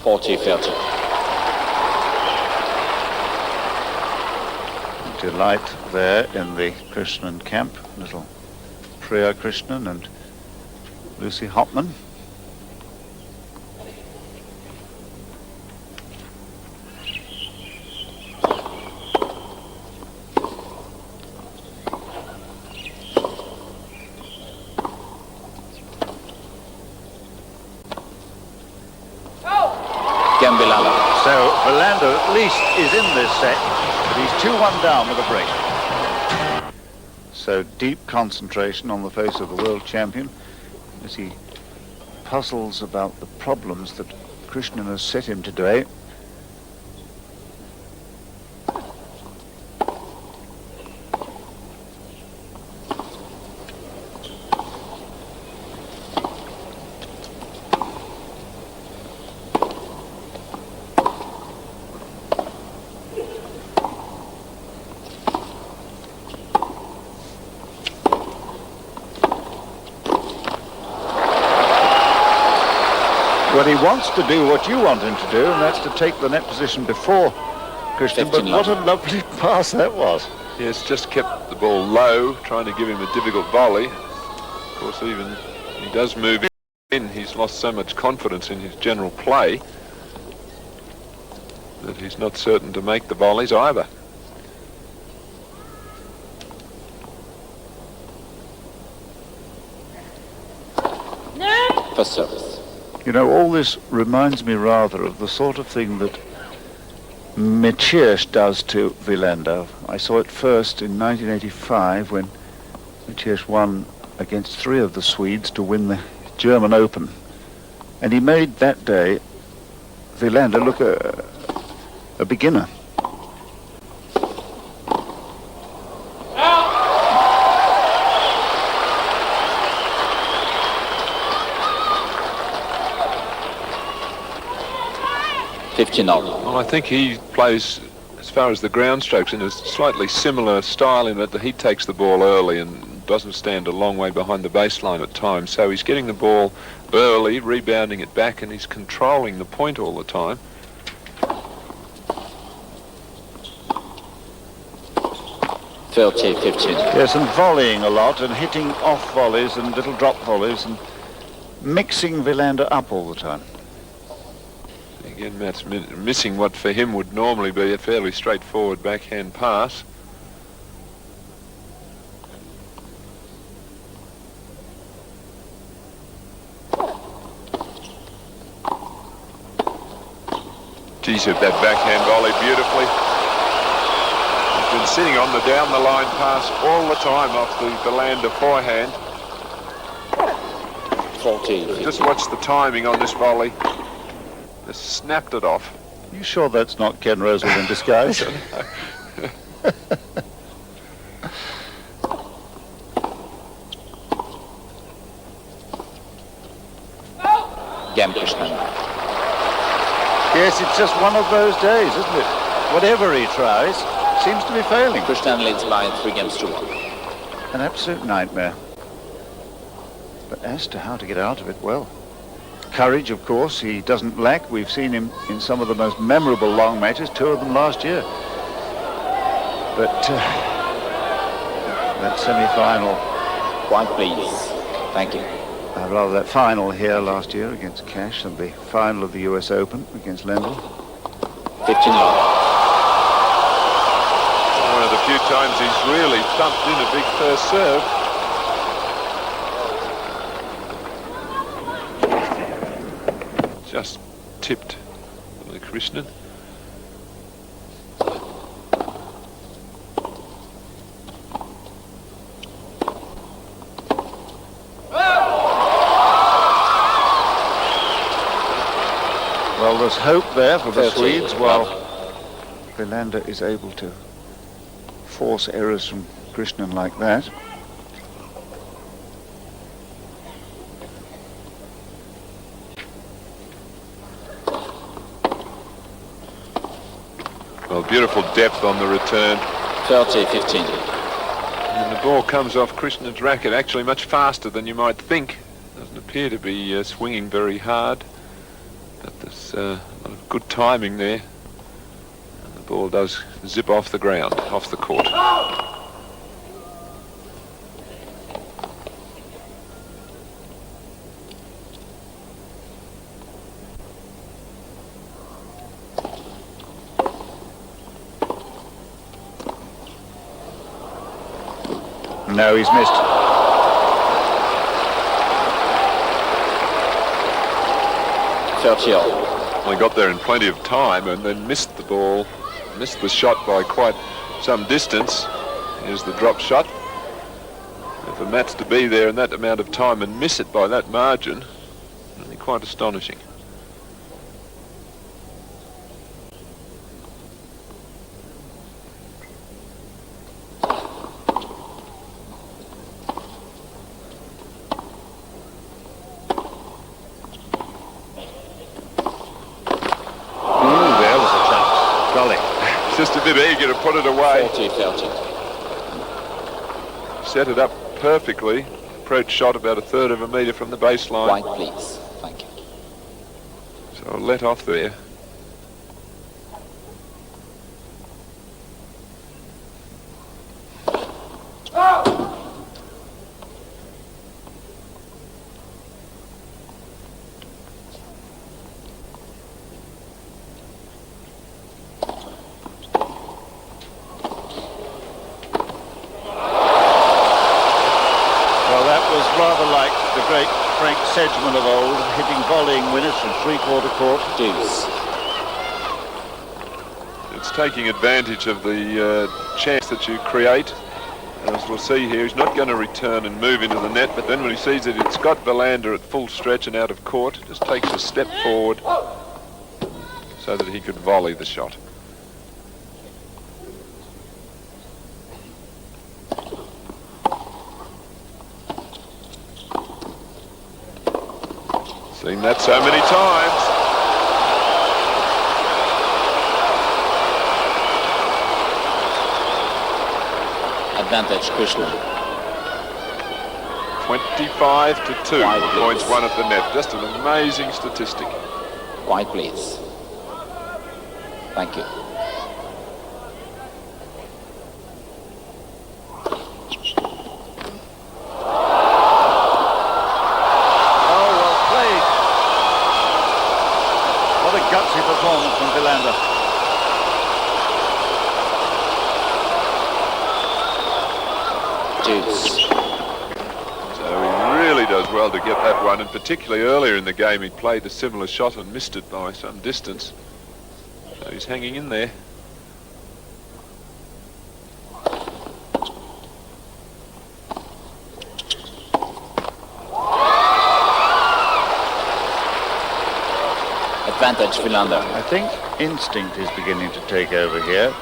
40-30. Delight there in the Krishnan camp. Little Priya Krishnan and Lucy Hopman. So Wilander at least is in this set, but he's 2-1 down with a break. So deep concentration on the face of the world champion as he puzzles about the problems that Krishnan has set him today. Well, he wants to do what you want him to do, and that's to take the net position before Krishnan. But what a lovely pass that was. Yes, just kept the ball low, trying to give him a difficult volley. Of course, even he does move in. He's lost so much confidence in his general play that he's not certain to make the volleys either. First service. You know, all this reminds me rather of the sort of thing that Michiesh does to Wilander. I saw it first in 1985 when Michiesh won against 3 of the Swedes to win the German Open. And he made that day Wilander look a beginner. Well, I think he plays, as far as the ground strokes, in a slightly similar style in that he takes the ball early and doesn't stand a long way behind the baseline at times. So he's getting the ball early, rebounding it back, and he's controlling the point all the time. Yes, and volleying a lot and hitting off volleys and little drop volleys and mixing Wilander up all the time. Again, Matt's missing what for him would normally be a fairly straightforward backhand pass. Geez, hit that backhand volley beautifully. He's been sitting on the down the line pass all the time off the Wilander forehand. 14. Just watch the timing on this volley. Just snapped it off. You sure that's not Ken Rosewell in disguise? Game Krishnan. Yes, it's just one of those days, isn't it? Whatever he tries, seems to be failing. Krishnan leads by 3 games to 1. An absolute nightmare. But as to how to get out of it, well, courage, of course, he doesn't lack. We've seen him in some of the most memorable long matches, 2 of them last year. But that semi-final... Quiet, please. Thank you. Rather, that final here last year against Cash and the final of the US Open against Lendl. 15 love. One of the few times he's really thumped in a big first serve. Just tipped by Krishnan. Well, there's hope there for the Swedes while Wilander is able to force errors from Krishnan like that. Well, beautiful depth on the return. 30-15. And the ball comes off Krishnan's racket actually much faster than you might think. Doesn't appear to be swinging very hard. But there's a lot of good timing there. And the ball does zip off the ground, off the court. No, he's missed. Well, he got there in plenty of time and then missed the ball, missed the shot by quite some distance. Here's the drop shot. And for Mats to be there in that amount of time and miss it by that margin, quite astonishing. Just a bit eager to put it away. 30. Set it up perfectly. Approach shot about 1/3 of a metre from the baseline. White, please. Thank you. So let off there. Sedgman of old, hitting volleying winners from three-quarter court. Deuce. It's taking advantage of the chance that you create. As we'll see here, he's not going to return and move into the net, but then when he sees that it's got Wilander at full stretch and out of court, just takes a step forward so that he could volley the shot. Seen that so many times. Advantage, Krishnan. 25-2. Wide, Points please. one at the net. Just an amazing statistic. White, please. Thank you. Gutsy performance from Wilander. Deuce. So he really does well to get that one, and particularly earlier in the game he played a similar shot and missed it by some distance. So he's hanging in there. Advantage, Wilander. I think instinct is beginning to take over here.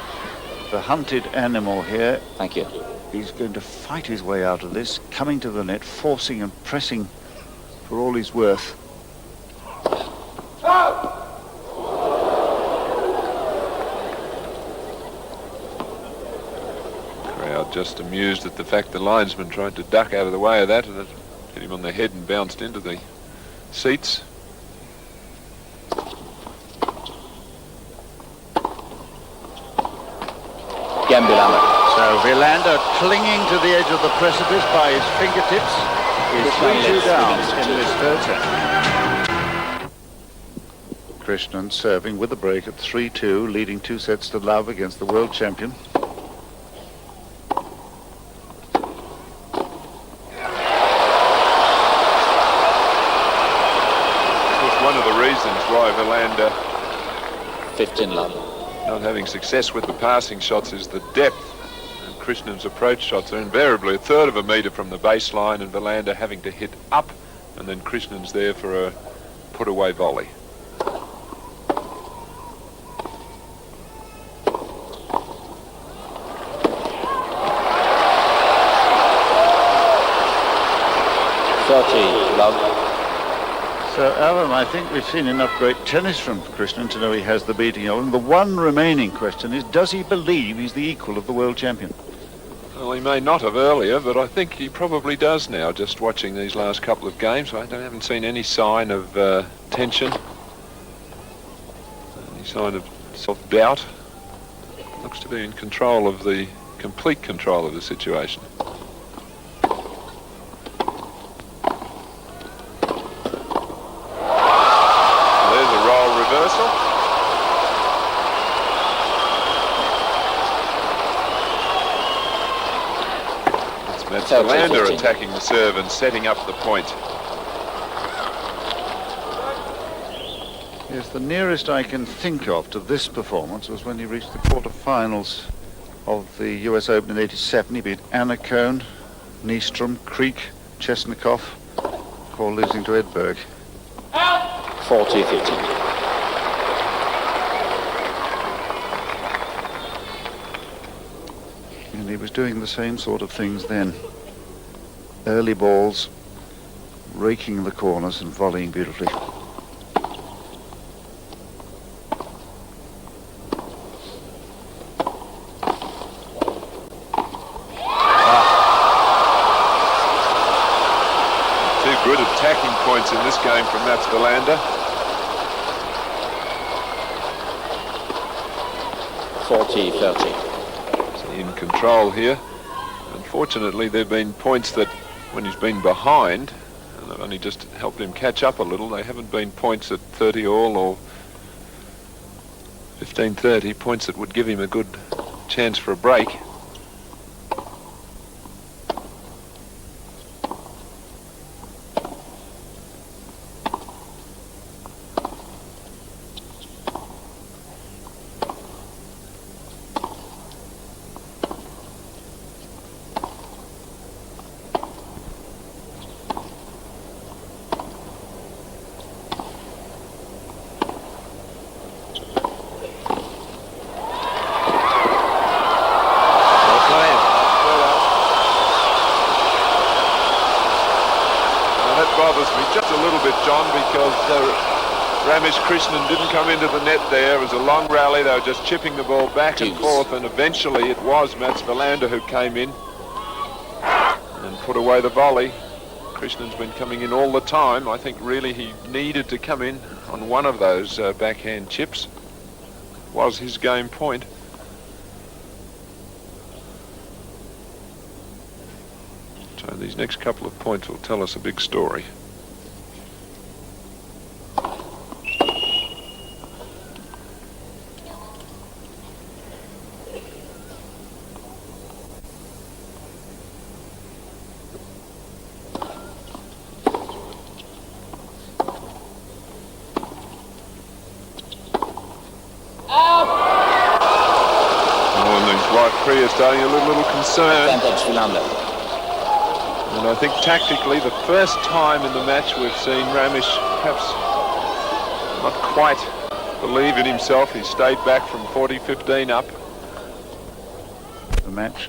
The hunted animal here. Thank you. He's going to fight his way out of this, coming to the net, forcing and pressing for all he's worth. Crowd just amused at the fact the linesman tried to duck out of the way of that, and it hit him on the head and bounced into the seats. So Wilander, clinging to the edge of the precipice by his fingertips, is 3-2 down in this third set. Krishnan serving with the break at 3-2, leading 2 sets to love against the world champion. One of the reasons why Wilander 15 love. not having success with the passing shots is the depth. And Krishnan's approach shots are invariably 1/3 of a metre from the baseline, and Wilander having to hit up, and then Krishnan's there for a put-away volley. So, Alan, I think we've seen enough great tennis from Krishnan to know he has the beating of him. The one remaining question is, does he believe he's the equal of the world champion? Well, he may not have earlier, but I think he probably does now, just watching these last couple of games. I haven't seen any sign of tension, any sign of self-doubt. Looks to be in control of the, complete control of the situation. Wilander attacking the serve and setting up the point. Yes, the nearest I can think of to this performance was when he reached the quarterfinals of the US Open in '87. He beat Annacone, Nystrom, Creek, Chesnikov, before losing to Edberg. 40-15. And he was doing the same sort of things then. Early balls, raking the corners and volleying beautifully. Good attacking points in this game from Mats Wilander. 40-30. In control here. Unfortunately, there have been points that when he's been behind, and they've only just helped him catch up a little, they haven't been points at 30 all or 15-30, points that would give him a good chance for a break. Ramesh Krishnan didn't come into the net there. It was a long rally. They were just chipping the ball back and forth, and eventually it was Mats Wilander who came in and put away the volley. Krishnan's been coming in all the time. I think really he needed to come in on one of those backhand chips. It was his game point. So these next couple of points will tell us a big story. Starting a little concern. And I think tactically the first time in the match we've seen Ramesh perhaps not quite believe in himself. He stayed back from 40-15 up. The match.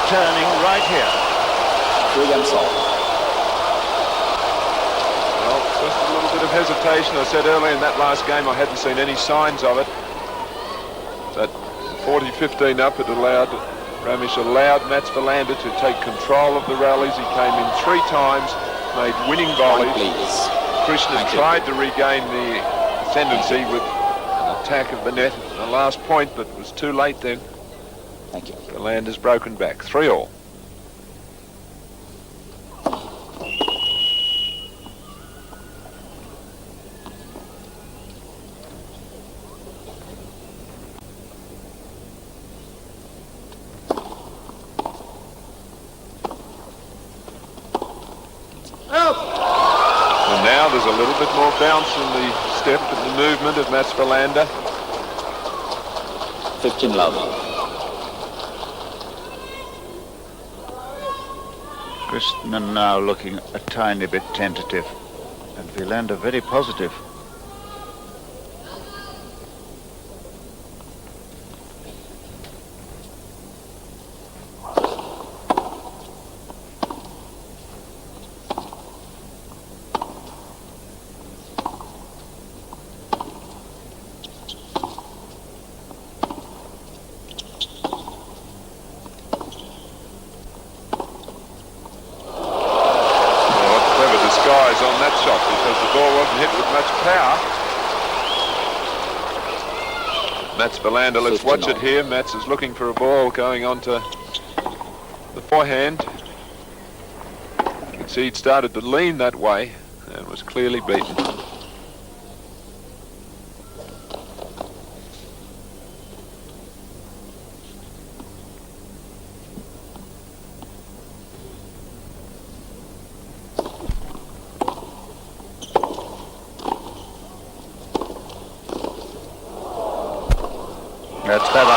Turning right here. Well, just a little bit of hesitation. I said earlier in that last game I hadn't seen any signs of it. That 40-15 up, Ramesh allowed Mats Wilander to take control of the rallies. He came in 3 times, made winning volleys. Krishnan tried to regain the ascendancy with an attack of the net at the last point, but was too late then. Thank you. Wilander's broken back, 3 all. And now there's a little bit more bounce in the step and the movement of Mats Wilander. 15 love. Krishnan now looking a tiny bit tentative, and Wilander very positive. On that shot because the ball wasn't hit with much power. Mats Wilander, let's watch it here. Mats is looking for a ball going onto the forehand. You can see he'd started to lean that way and was clearly beaten. That's better.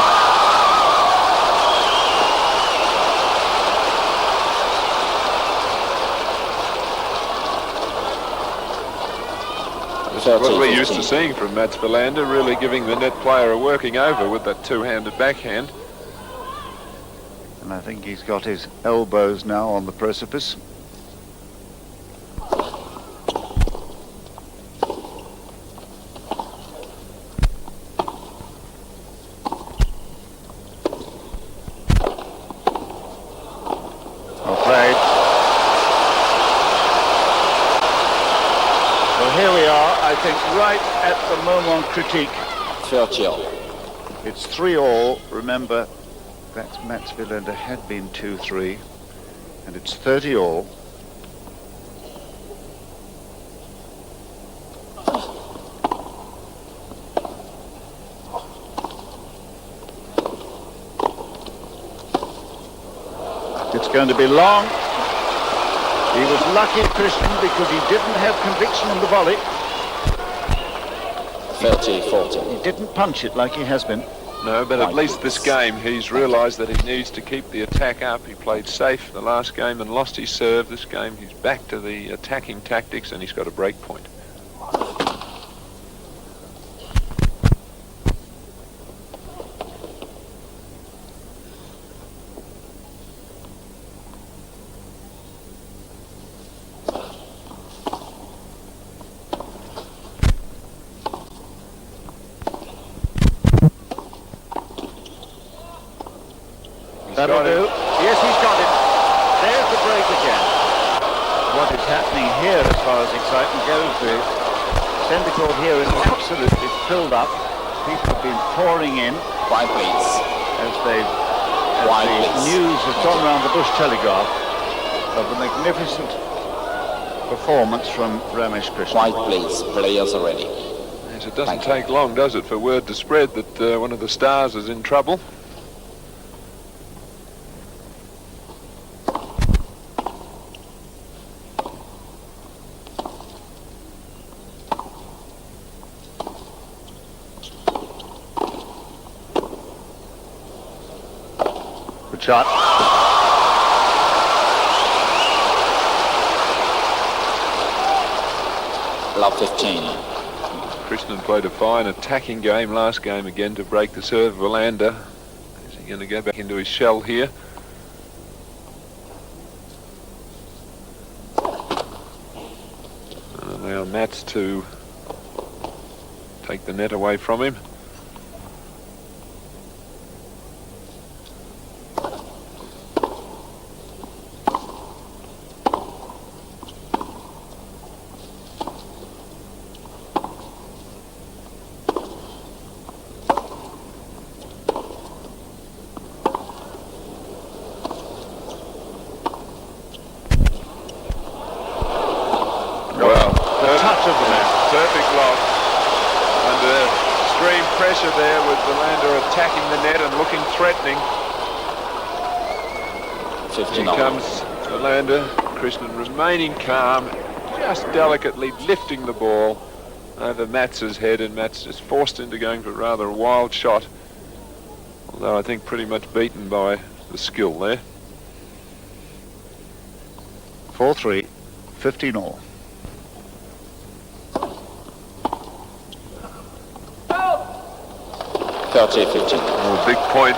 What we're used to seeing from Mats Wilander, really giving the net player a working over with that two-handed backhand. And I think he's got his elbows now on the precipice. I think right at the moment critique. 30-all. It's 3-all. Remember, that's Mats Wilander had been 2-3, and it's 30-all. It's going to be long. He was lucky, Krishnan, because he didn't have conviction in the volley. 30-40. He didn't punch it like he has been. No, but at least this game he's realised that he needs to keep the attack up. He played safe the last game and lost his serve. This game he's back to the attacking tactics and he's got a break point. That'll do. Yes, he's got it. There's the break again. What is happening here as far as excitement goes, the centre court here is absolutely filled up. People have been pouring in. Quiet, please. As the news has gone around the Bush Telegraph of the magnificent performance from Ramesh Krishnan. Quiet, please. Players are ready. Yes, it doesn't take long, does it, for word to spread that one of the stars is in trouble. Good shot. Love 15. Krishnan played a fine attacking game last game again to break the serve of Wilander. Is he going to go back into his shell here? And allow Mats to take the net away from him. Perfect lob. Under extreme pressure there with Wilander attacking the net and looking threatening. 15 Here comes Wilander. Krishnan remaining calm, just delicately lifting the ball over Mats's head, and Mats is forced into going for rather a wild shot. Although I think pretty much beaten by the skill there. 4-3, 15-all. 30-15. Oh, big point,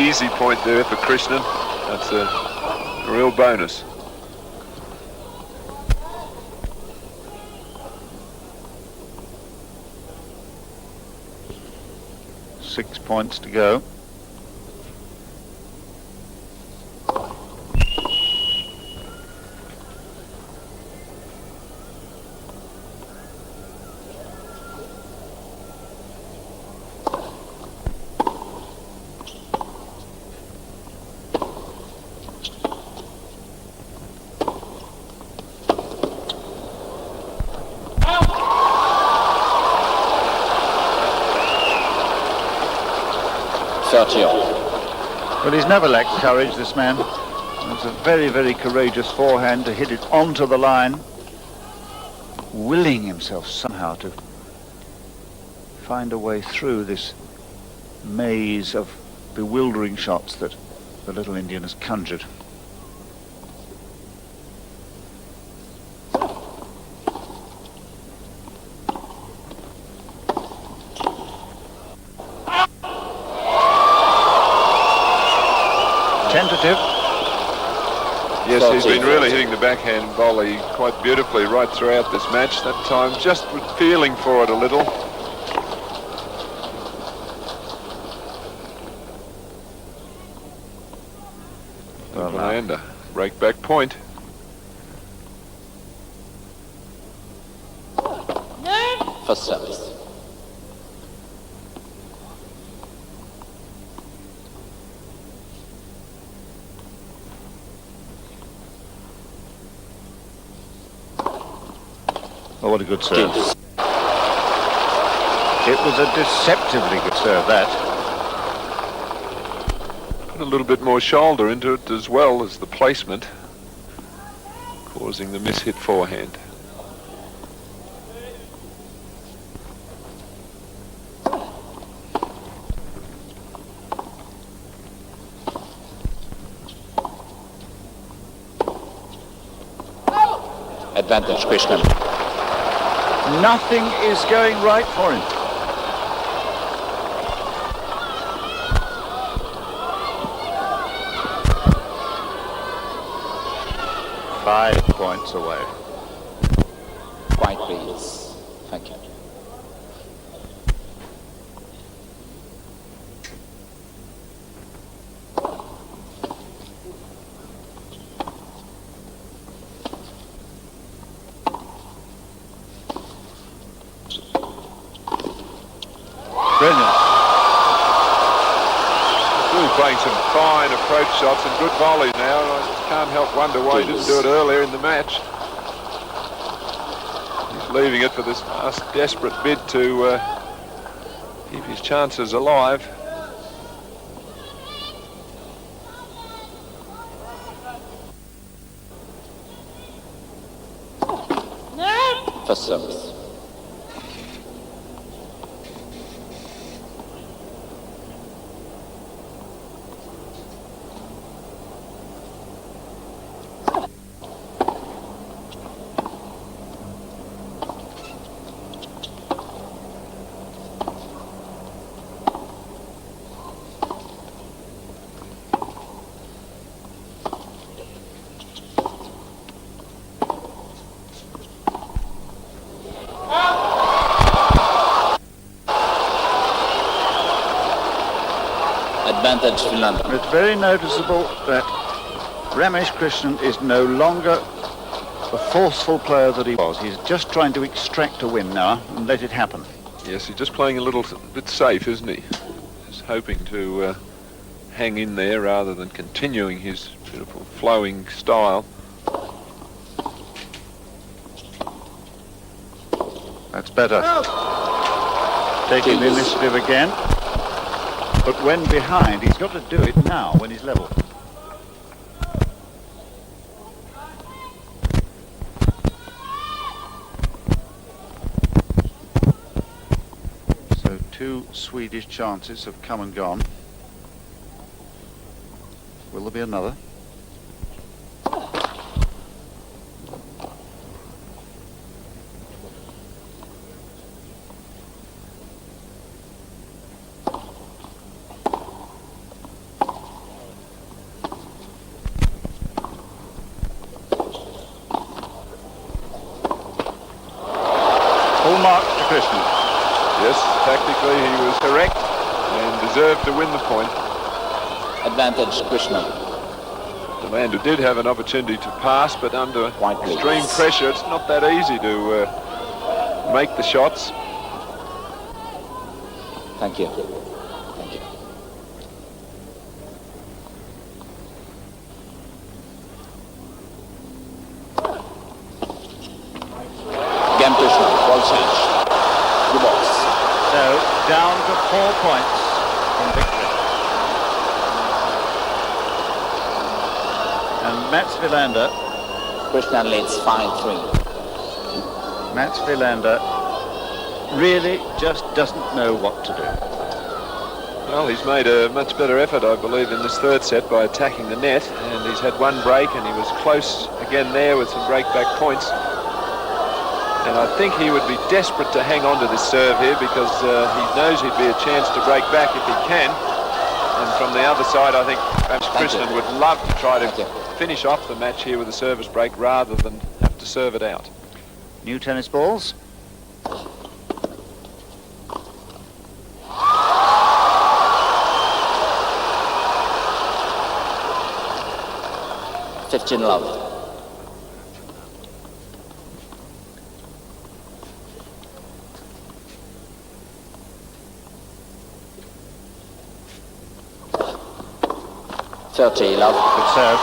easy point there for Krishnan. That's a real bonus. Six points to go. Well, he's never lacked courage, this man. It's a very, very courageous forehand to hit it onto the line, willing himself somehow to find a way through this maze of bewildering shots that the little Indian has conjured. Tentative. Yes, he's been really hitting the backhand volley quite beautifully right throughout this match. That time just feeling for it a little. Wilander, break back point. First service. Oh, what a good serve. It was a deceptively good serve, that. Put a little bit more shoulder into it as well as the placement, causing the mishit forehand. Advantage, Krishnan. Nothing is going right for him. Five points away. Quiet, please. Thank you. Brilliant. Really playing some fine approach shots and good volleys now. I just can't help wonder why he didn't do it earlier in the match. He's leaving it for this last desperate bid to keep his chances alive. First service. Advantage, Wilander. It's very noticeable that Ramesh Krishnan is no longer the forceful player that he was. He's just trying to extract a win now and let it happen. Yes, he's just playing a little bit safe, isn't he? Just hoping to hang in there rather than continuing his beautiful flowing style. That's better. Taking the initiative again. But when behind, he's got to do it now when he's level. So two Swedish chances have come and gone. Will there be another? Full mark to Krishnan. Yes, tactically he was correct and deserved to win the point. Advantage, Krishnan. Wilander did have an opportunity to pass, but under extreme pressure, it's not that easy to make the shots. Thank you. Thank you. Game Krishnan, ball change. The box. So down to 4 points from victory. And Mats Wilander. Krishnan leads 5-3. Mats Wilander really just doesn't know what to do. Well, he's made a much better effort, I believe, in this third set by attacking the net, and he's had one break, and he was close again there with some break-back points. And I think he would be desperate to hang on to this serve here because he knows he'd be a chance to break back if he can. And from the other side, I think perhaps Krishnan would love to try to finish off the match here with a service break rather than have to serve it out. New tennis balls. Love. Love. Good serve.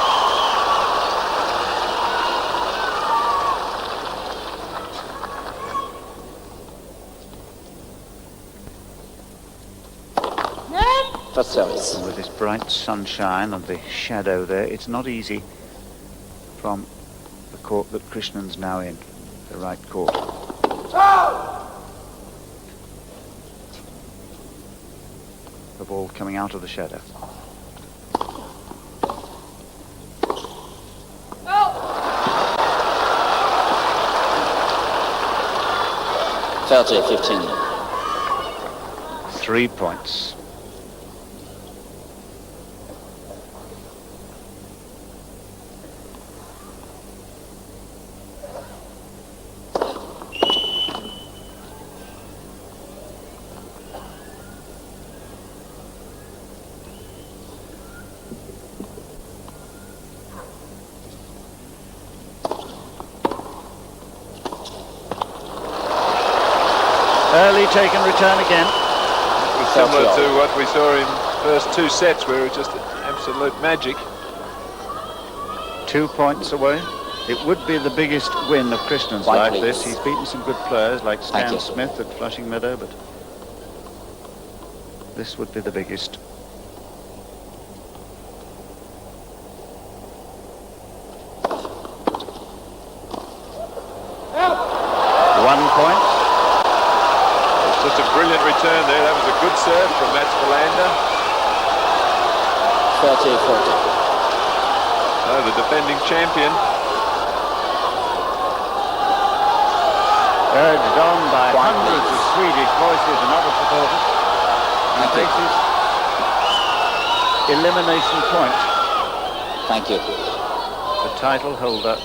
First service. With this bright sunshine and the shadow there, it's not easy from the court that Krishnan's now in, the right court. The ball coming out of the shadow. Oh. 30-15. 3 points. Early take and return again. It was similar to what we saw in the first two sets where it was just absolute magic. 2 points away. It would be the biggest win of Krishnan's life, this. He's beaten some good players like Stan Smith at Flushing Meadow, but this would be the biggest. Just a brilliant return there. That was a good serve from Mats Wilander. 30-40. Oh, the defending champion. Urged on by hundreds of Swedish voices and other supporters. And faces elimination point. Thank you. The title holder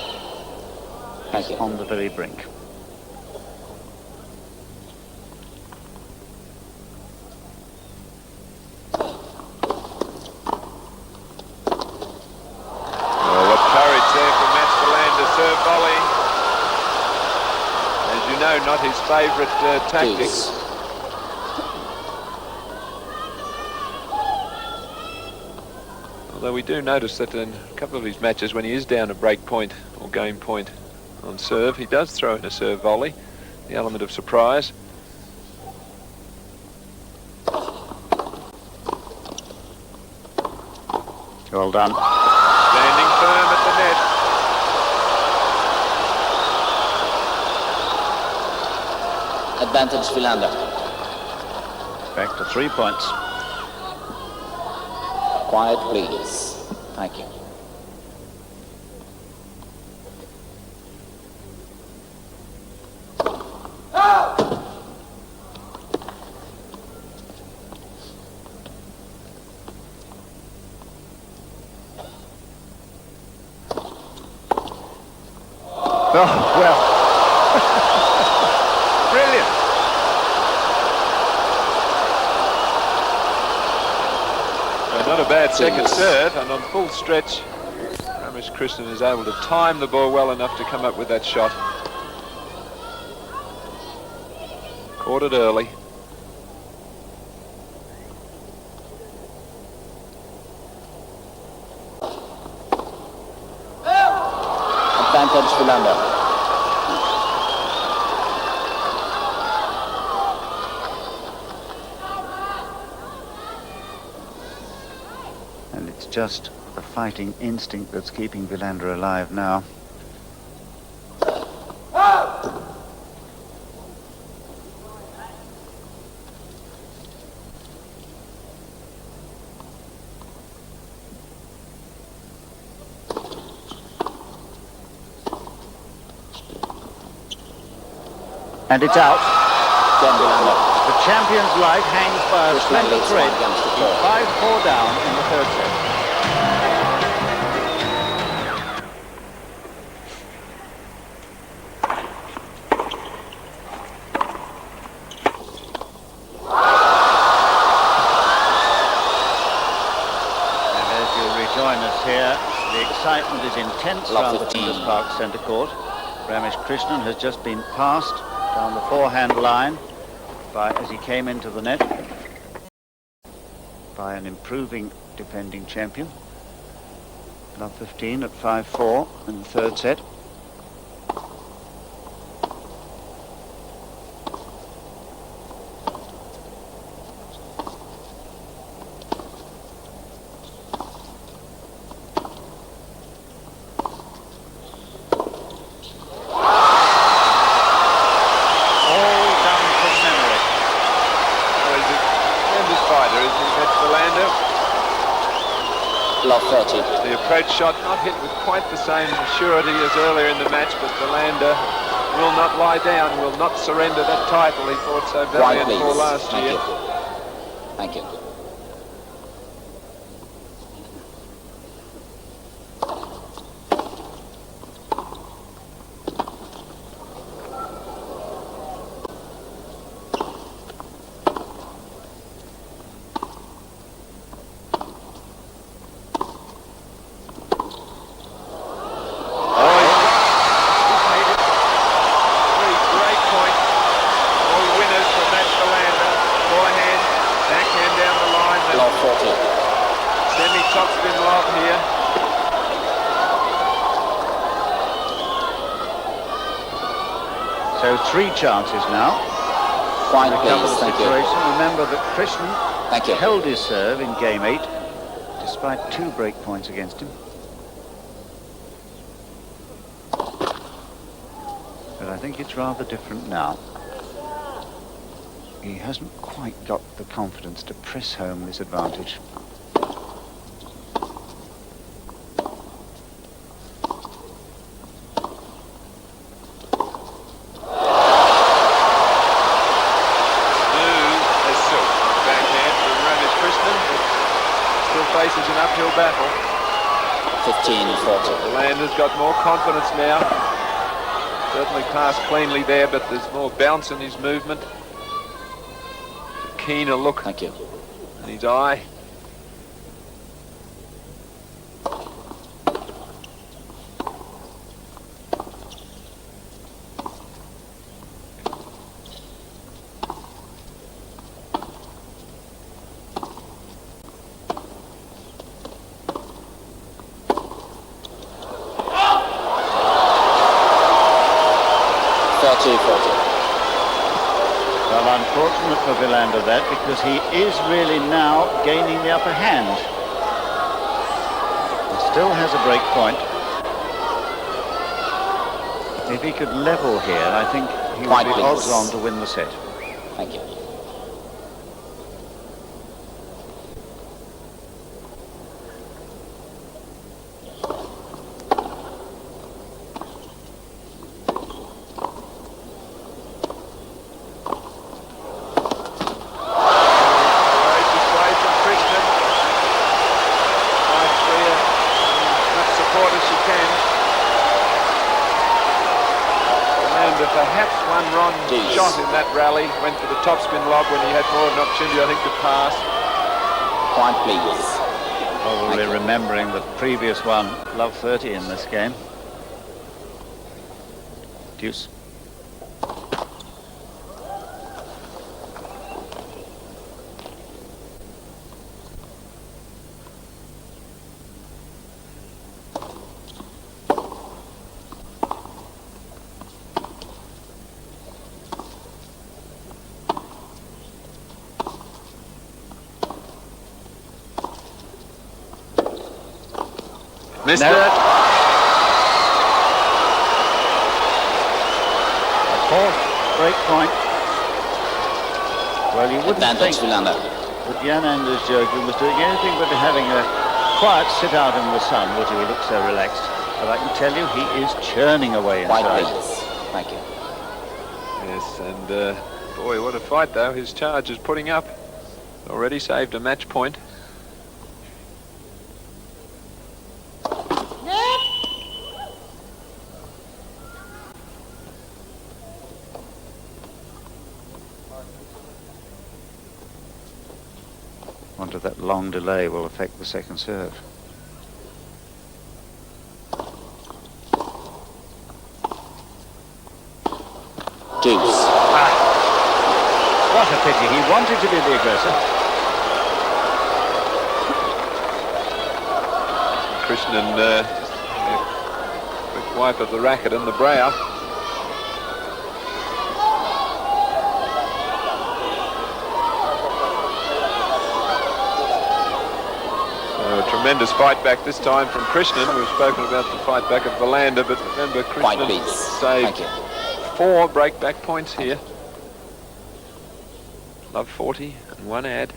is on the very brink. Not his favourite tactics. Although we do notice that in a couple of his matches, when he is down a break point or game point on serve, he does throw in a serve volley, the element of surprise. Well done. Standing firm at the net. Advantage Wilander. Back to 3 points. Quiet, please. Thank you. Oh, well. Brilliant. Not a bad second serve, and on full stretch, Ramesh Krishnan is able to time the ball well enough to come up with that shot. Caught it early. Advantage Wilander. Just the fighting instinct that's keeping Wilander alive now. And it's out. Again, Wilander. The champion's life hangs by a Krishnan slender leads thread. 1-4. 5-4 down in the third set. And as you rejoin us here, the excitement is intense Love around the 15. Flinders Park centre court. Ramesh Krishnan has just been passed down the forehand line as he came into the net by an improving defending champion. Love 15 at 5-4 in the third set. Love 30. The approach shot not hit with quite the same surety as earlier in the match, but Wilander will not lie down, will not surrender that title he fought so valiant for last year. Thank you. So 3 chances now. Fine, Recover please. the Thank situation. you. Remember that Krishnan Thank you. held his serve in game 8, despite 2 break points against him. But I think it's rather different now. He hasn't quite got the confidence to press home this advantage. Faces an uphill battle. 15-40. Wilander's got more confidence now. Certainly passed cleanly there, but there's more bounce in his movement. A keener look. Thank you. In his eye. Well, unfortunate for Wilander that, because he is really now gaining the upper hand. He still has a break point. If he could level here, I think he would be odds on to win the set. Thank you. Perhaps one wrong shot in that rally, went for the topspin lob when he had more of an opportunity, I think, to pass. Point, please. Probably remembering the previous one, love 30 in this game. Deuce. Missed it. A fourth break point. Well, you wouldn't Advantage, think Wilander. that Jan Anders Jørgen was doing anything but having a quiet sit out in the sun, would he? He looked so relaxed. But I can tell you, he is churning away Quite inside. please. Thank you. Yes, and boy, what a fight though. His charge is putting up. Already saved a match point. Wonder if that long delay will affect the second serve. Deuce. What a pity. He wanted to be the aggressor. Krishnan, quick wipe of the racket and the brow. A tremendous fight back this time from Krishnan. We've spoken about the fight back of Wilander, but remember Krishnan saved 4 break-back points here. Love 40 and 1 ad.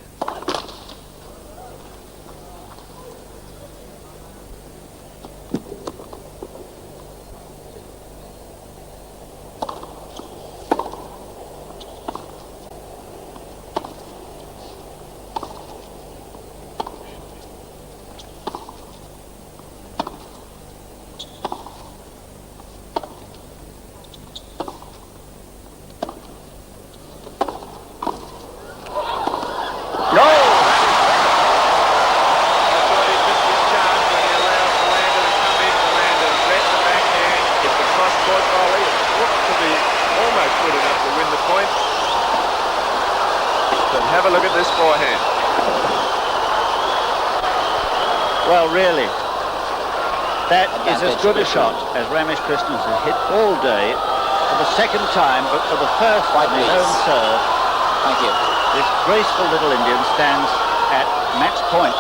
Have a look at this forehand. Well, really, that is as good a shot as Ramesh Krishnan has hit all day for the second time, but for the first on his own serve. Thank you. This graceful little Indian stands at match point.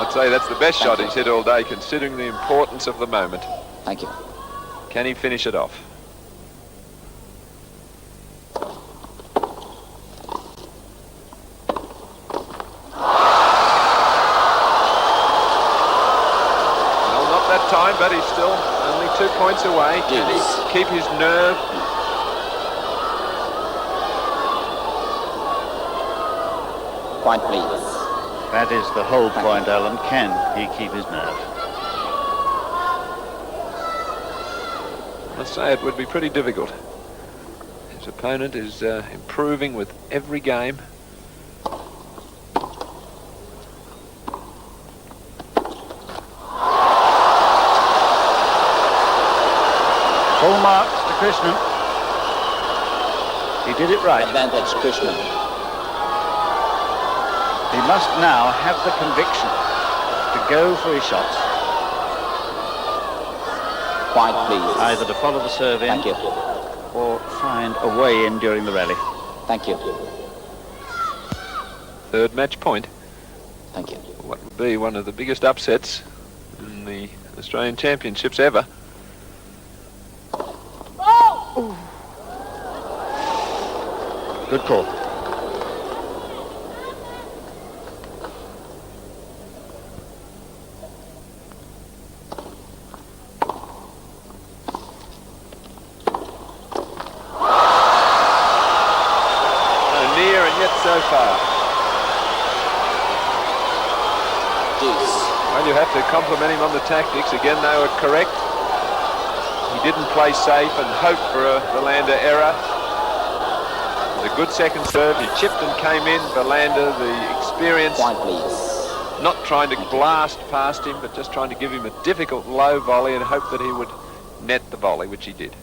I'd say that's the best shot he's hit all day, considering the importance of the moment. Thank you. Can he finish it off? Time, but he's still only 2 points away. Can he keep his nerve? Point, please. That is the whole point, Alan. Can he keep his nerve? I must say it would be pretty difficult. His opponent is improving with every game. Full marks to Krishnan. He did it right. Advantage, Krishnan. He must now have the conviction to go for his shots. Point, please. Either to follow the serve in Thank you. or find a way in during the rally. Thank you. Third match point. Thank you. What would be one of the biggest upsets in the Australian Championships ever. Good call. So near and yet so far. Deuce. Well, you have to compliment him on the tactics. Again, they were correct. He didn't play safe and hope for a Wilander error. A good second serve. He chipped and came in. Wilander, the experience. Point, please. Not trying to blast past him, but just trying to give him a difficult low volley and hope that he would net the volley, which he did.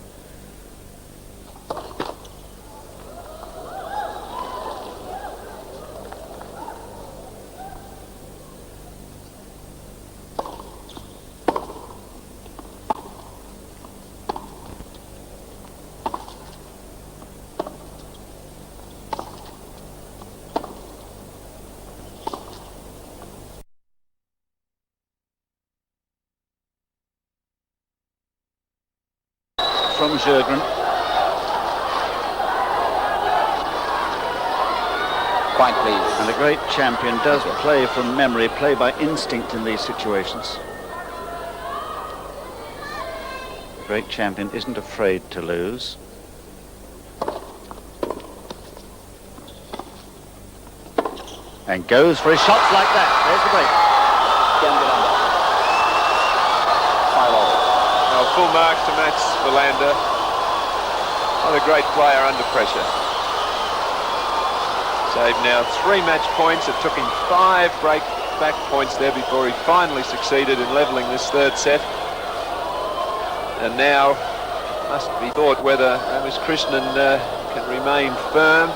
From Sjögren. Point, please. And a great champion does play from memory, play by instinct in these situations. great champion isn't afraid to lose. And goes for his shots like that. There's the break. Wilander. 5-all. Now, full marks to Mats Wilander. What a great player under pressure. Saved now 3 match points. It took him 5 break-back points there before he finally succeeded in levelling this third set. And now must be thought whether Ramesh Krishnan can remain firm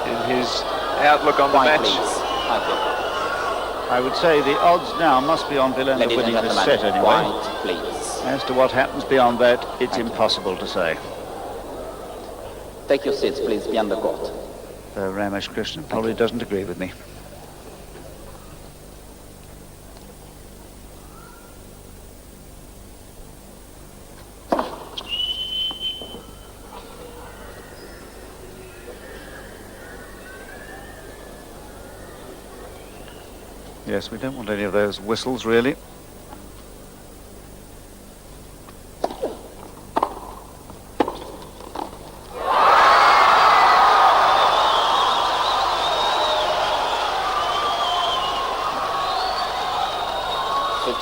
in his outlook on the Quiet, match. please. Thank you. I would say the odds now must be on Wilander Ladies and winning this gentlemen, set anyway. quiet, please. As to what happens beyond that, it's Thank you. impossible to say. Take your seats, please, beyond the court. Ramesh Krishnan probably doesn't agree with me. Yes, we don't want any of those whistles, really.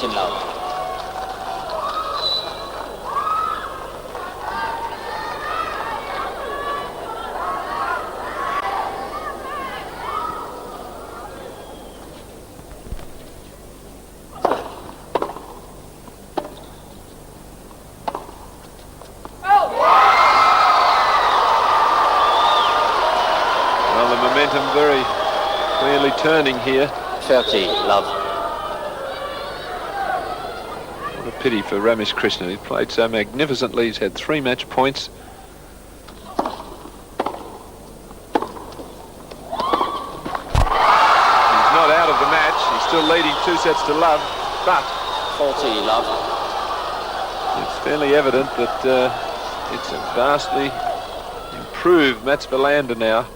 Love. Well, the momentum very clearly turning here. 30, love. What a pity for Ramesh Krishnan. He played so magnificently. He's had 3 match points. He's not out of the match. He's still leading 2 sets to love, but 40, love. it's fairly evident that it's a vastly improved Mats Wilander now.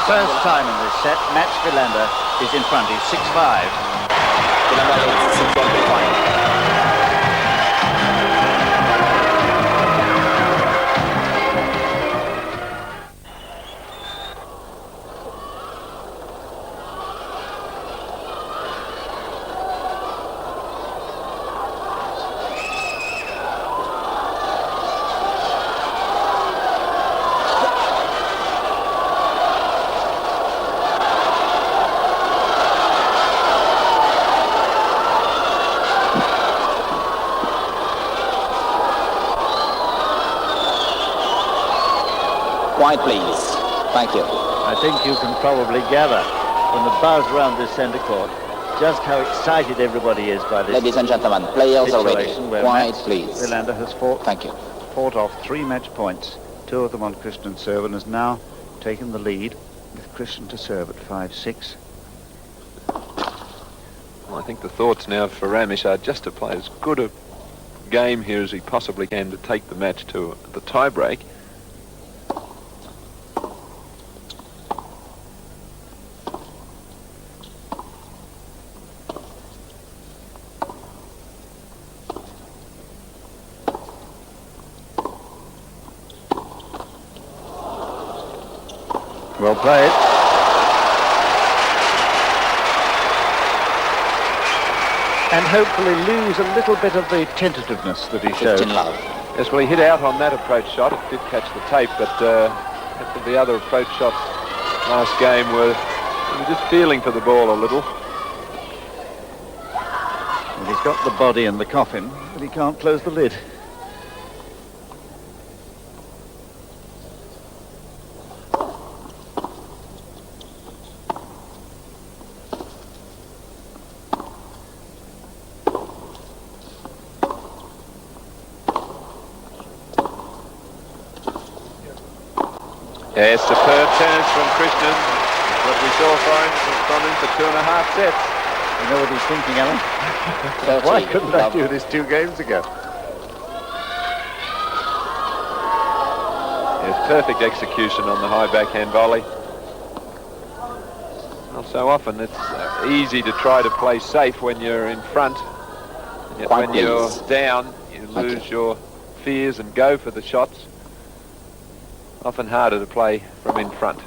First time in this set, Mats Wilander is in front. He's 6-5. Wilander leads 6-1 point. Quiet, please. Thank you. I think you can probably gather from the buzz around this centre court just how excited everybody is by this. Ladies and gentlemen, players are ready. situation where Quiet, Mats please. Wilander has Thank you. fought off 3 match points, 2 of them on Krishnan's serve, and has now taken the lead with Krishnan to serve at 5-6. Well, I think the thoughts now for Ramesh are just to play as good a game here as he possibly can to take the match to the tie-break. Well played. And hopefully lose a little bit of the tentativeness that he showed. 15 love. Yes, well, he hit out on that approach shot. It did catch the tape, but the other approach shots last game he was just feeling for the ball a little. And he's got the body in the coffin, but he can't close the lid. Yes, superb tennis from Krishnan. What we saw from him for 2.5 sets. You know what he's thinking, Alan? 30, Why couldn't I love. do this 2 games ago? perfect execution on the high backhand volley. Well, so often it's easy to try to play safe when you're in front. Yet when you're down, you lose your fears and go for the shots. Often harder to play from in front.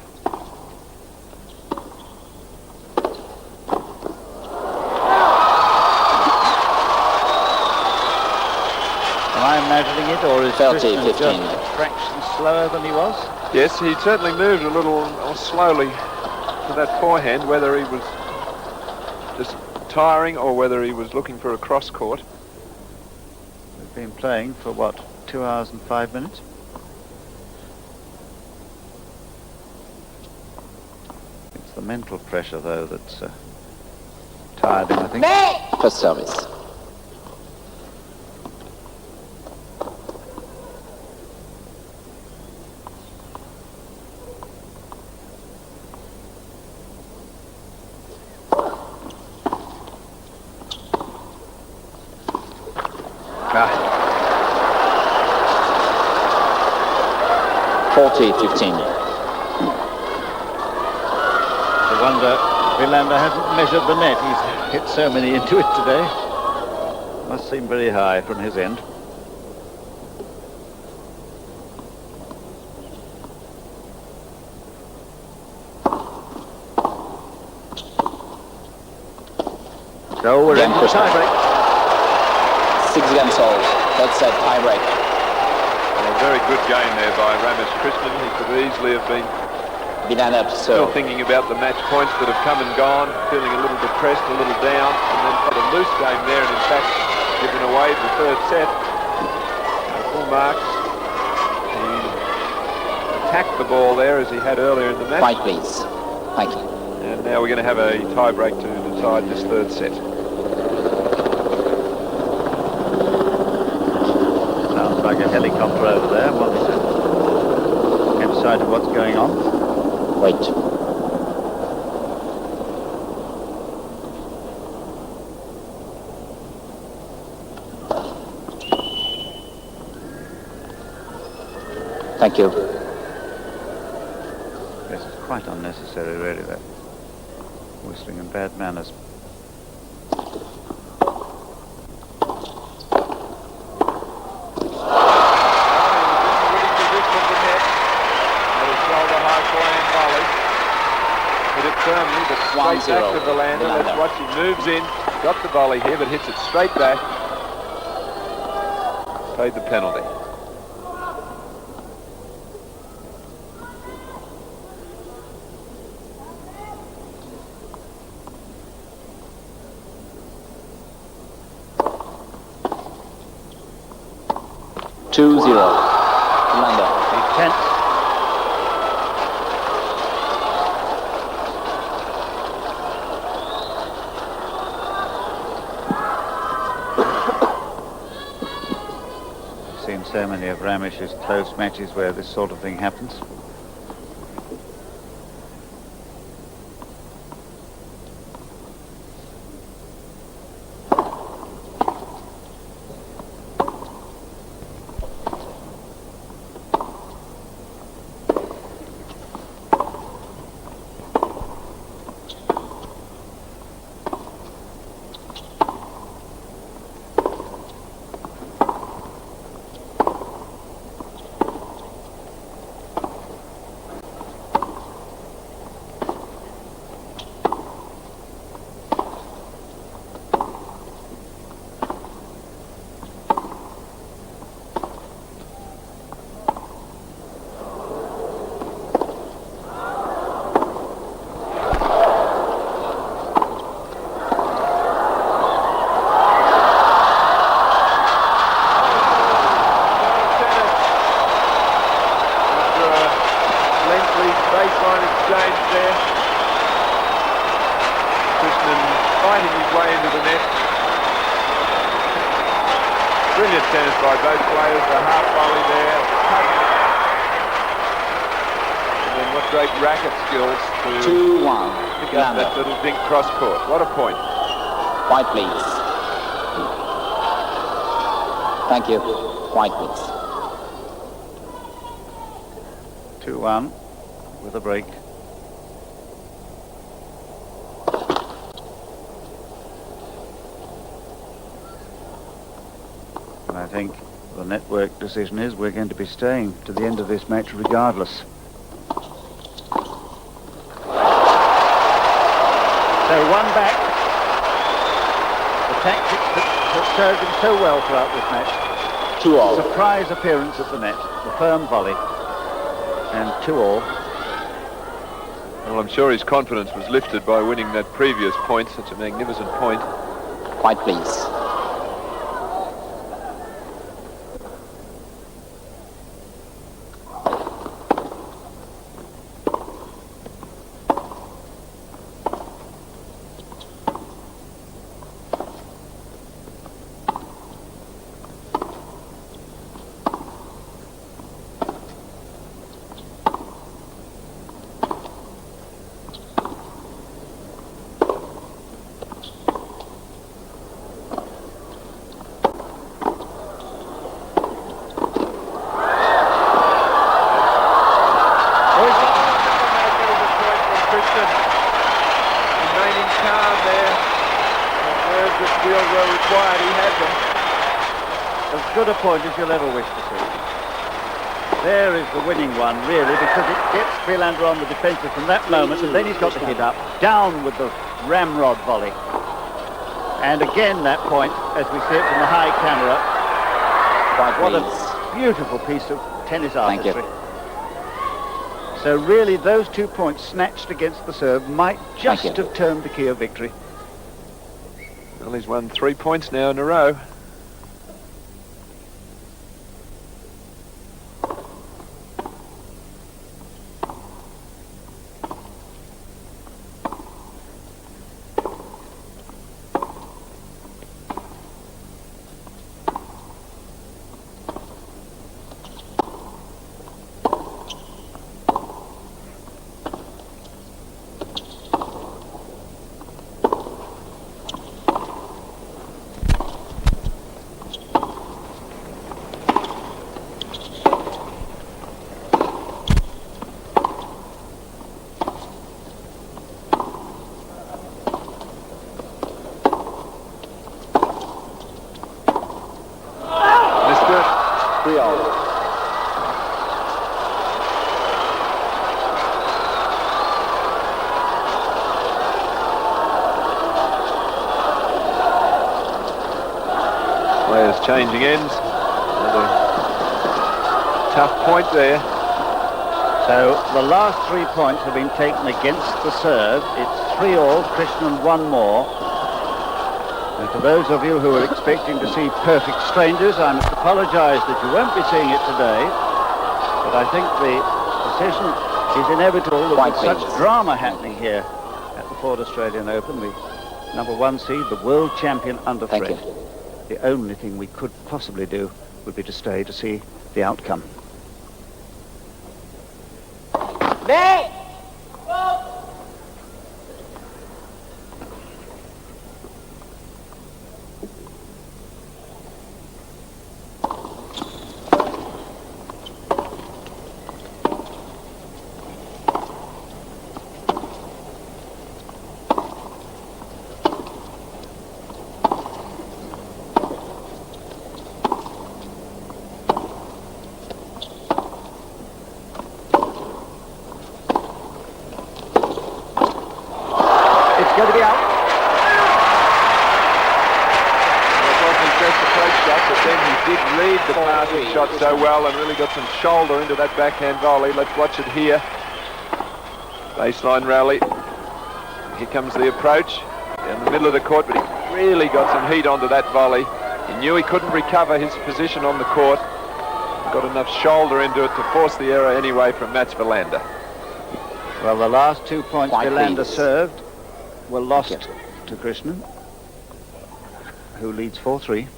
Am I imagining it, or is 30, Krishnan 15. just a fraction slower than he was? Yes, he certainly moved a little more slowly to that forehand, whether he was just tiring or whether he was looking for a cross court. We've been playing for, what, 2 hours and 5 minutes? It's the mental pressure, though, that's tired him, I think. First service. Ah, 40-15. No wonder Wilander hasn't measured the net. He's hit so many into it today. Must seem very high from his end. So we're in for tiebreak. 6 games all. That's a tiebreak. a very good game there by Ramesh Krishnan. He could easily have been Wilander to still serve. thinking about the match points that have come and gone, feeling a little depressed, a little down, and then got a loose game there, and in fact given away the third set. Full marks. He attacked the ball there as he had earlier in the match. Fight, please. Thank you. And now we're going to have a tie break to decide this third set. Sounds like a helicopter over there. Wants to get sight of what's going on. Wait. Thank you. This is quite unnecessary, really, that whistling and bad manners. Firmly, but straight back to Wilander. Let's watch. He moves in, got the volley here, but hits it straight back. Paid the penalty. Two zero. Wilander. He's tense. So many of Ramesh's close matches where this sort of thing happens. Brilliant tennis by both players, the half volley there, and then what great racket skills to 2-1. pick up that little dink cross court. What a point. White, please. Thank you. White, please. 2-1 with a break. And I think the network decision is we're going to be staying to the end of this match regardless. So one back. The tactics that served him so well throughout this match. 2-all. Surprise appearance at the net, the firm volley, and 2-all. Well, I'm sure his confidence was lifted by winning that previous point, such a magnificent point. Quiet, please. Good a point as you'll ever wish to see. There is the winning one, really, because it gets Wilander on the defensive from that moment, and then he's got to hit up, down with the ramrod volley. And again that point, as we see it from the high camera. What a beautiful piece of tennis artistry. So really, those 2 points snatched against the serve might just have turned the key of victory. Well, he's won 3 points now in a row. Players changing ends. Another tough point there. So the last 3 points have been taken against the serve. It's 3-all, Krishnan 1 more. And for those of you who are expecting to see perfect strangers, I must apologise that you won't be seeing it today. But I think the decision is inevitable with such drama happening here at the Ford Australian Open. The #1 seed, the world champion under threat. The only thing we could possibly do would be to stay to see the outcome. Going to be out. It wasn't just a approach shot, but then he did read the passing shot so well and really got some shoulder into that backhand volley. Let's watch it here. Baseline rally. Here comes the approach down the middle of the court, but he really got some heat onto that volley. He knew he couldn't recover his position on the court. Got enough shoulder into it to force the error anyway from Mats Wilander. Well, the last 2 points Wilander served were lost to Krishnan, who leads 4-3.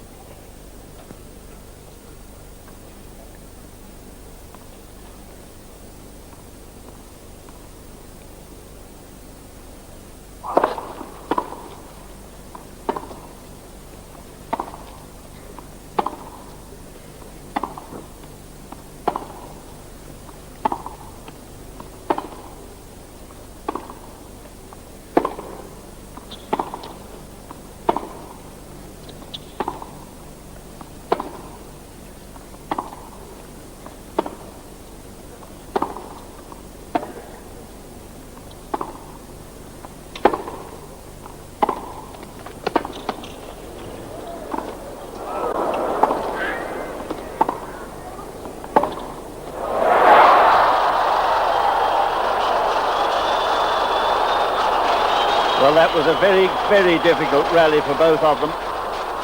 that was a very, very difficult rally for both of them.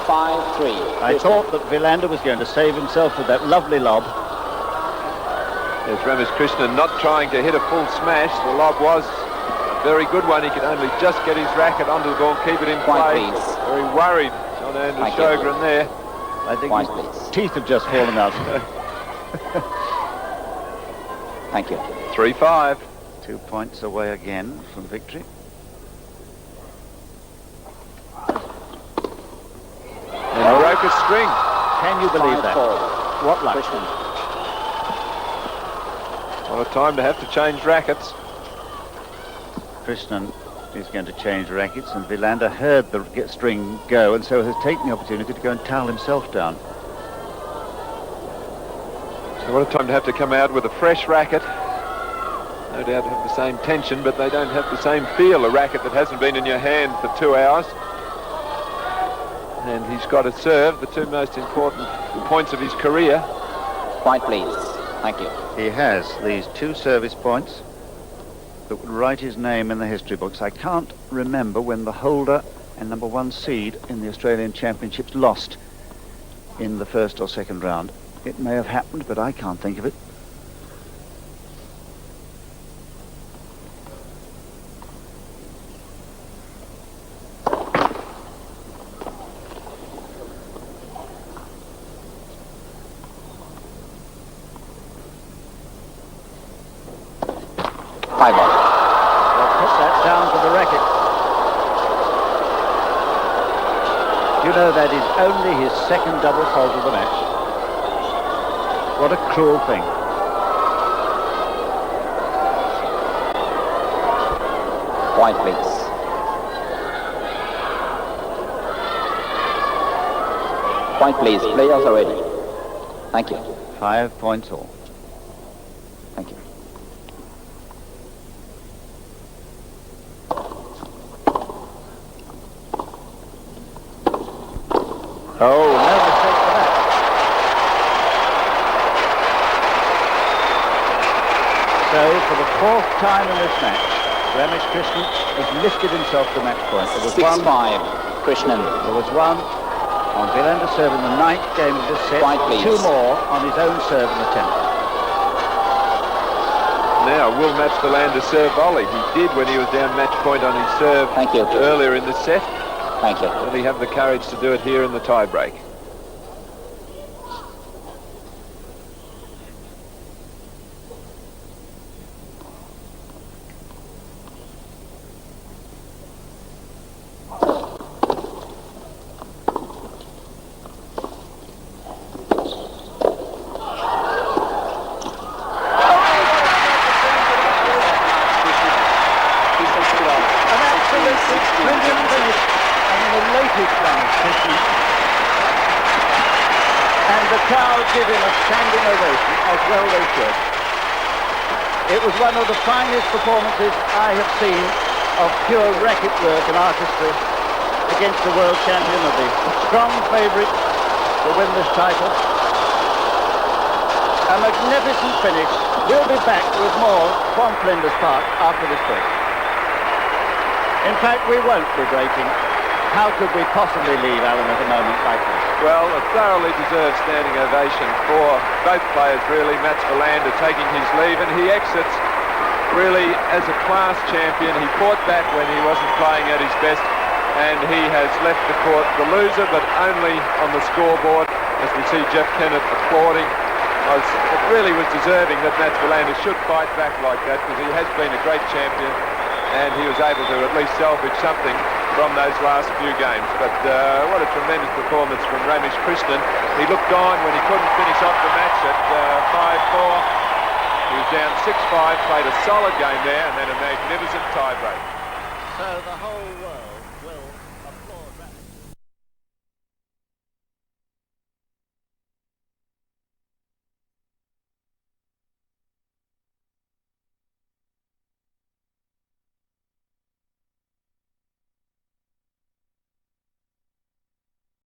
5-3. I thought that Wilander was going to save himself with that lovely lob. There's Ramesh Krishnan not trying to hit a full smash. The lob was a very good one. He could only just get his racket onto the ball, keep it in play. Very worried, John Anders Sjogren there. I think his teeth have just fallen out. Thank you. 3-5. 2 points away again from victory. And broke a string. Can you believe that? 5-4. What luck. Krishnan. What a time to have to change rackets. Krishnan is going to change rackets, and Wilander heard the string go and so has taken the opportunity to go and towel himself down. So what a time to have to come out with a fresh racket. No doubt have the same tension, but they don't have the same feel. A racket that hasn't been in your hand for 2 hours. And he's got to serve the two most important points of his career. Quiet, please. Thank you. He has these 2 service points that would write his name in the history books. I can't remember when the holder and number 1 seed in the Australian Championships lost in the first or second round. It may have happened, but I can't think of it. That is only his second double fault of the match. What a cruel thing. Quiet, please. Quiet, please. Players are ready. Thank you. 5 points all. Thank you. Oh, no mistake for that. So, for the 4th time in this match, Ramesh Krishnan has lifted himself to match point. There was 6-5, Krishnan. There was one on Wilander serve in the 9th game of this set. Quiet, please. 2 more on his own serve in the 10th. Now, will match Wilander serve volley. He did when he was down match point on his serve. Thank you. Earlier in the set. Thank you. Will he have the courage to do it here in the tie-break? Give him a standing ovation, as well they should. It was one of the finest performances I have seen of pure racket work and artistry against the world champion of the strong favourite to win this title. A magnificent finish. We'll be back with more from Flinders Park after this break. In fact, we won't be breaking. How could we possibly leave, Alan, at a moment like this? Well, a thoroughly deserved standing ovation for both players, really. Mats Wilander taking his leave, and he exits really as a class champion. He fought back when he wasn't playing at his best, and he has left the court the loser, but only on the scoreboard, as we see Jeff Kennett applauding. It really was deserving that Mats Wilander should fight back like that, because he has been a great champion, and he was able to at least salvage something from those last few games. But what a tremendous performance from Ramesh Krishnan. He looked on when he couldn't finish off the match at 5-4. He was down 6-5, played a solid game there, and then a magnificent tie break. So the whole world will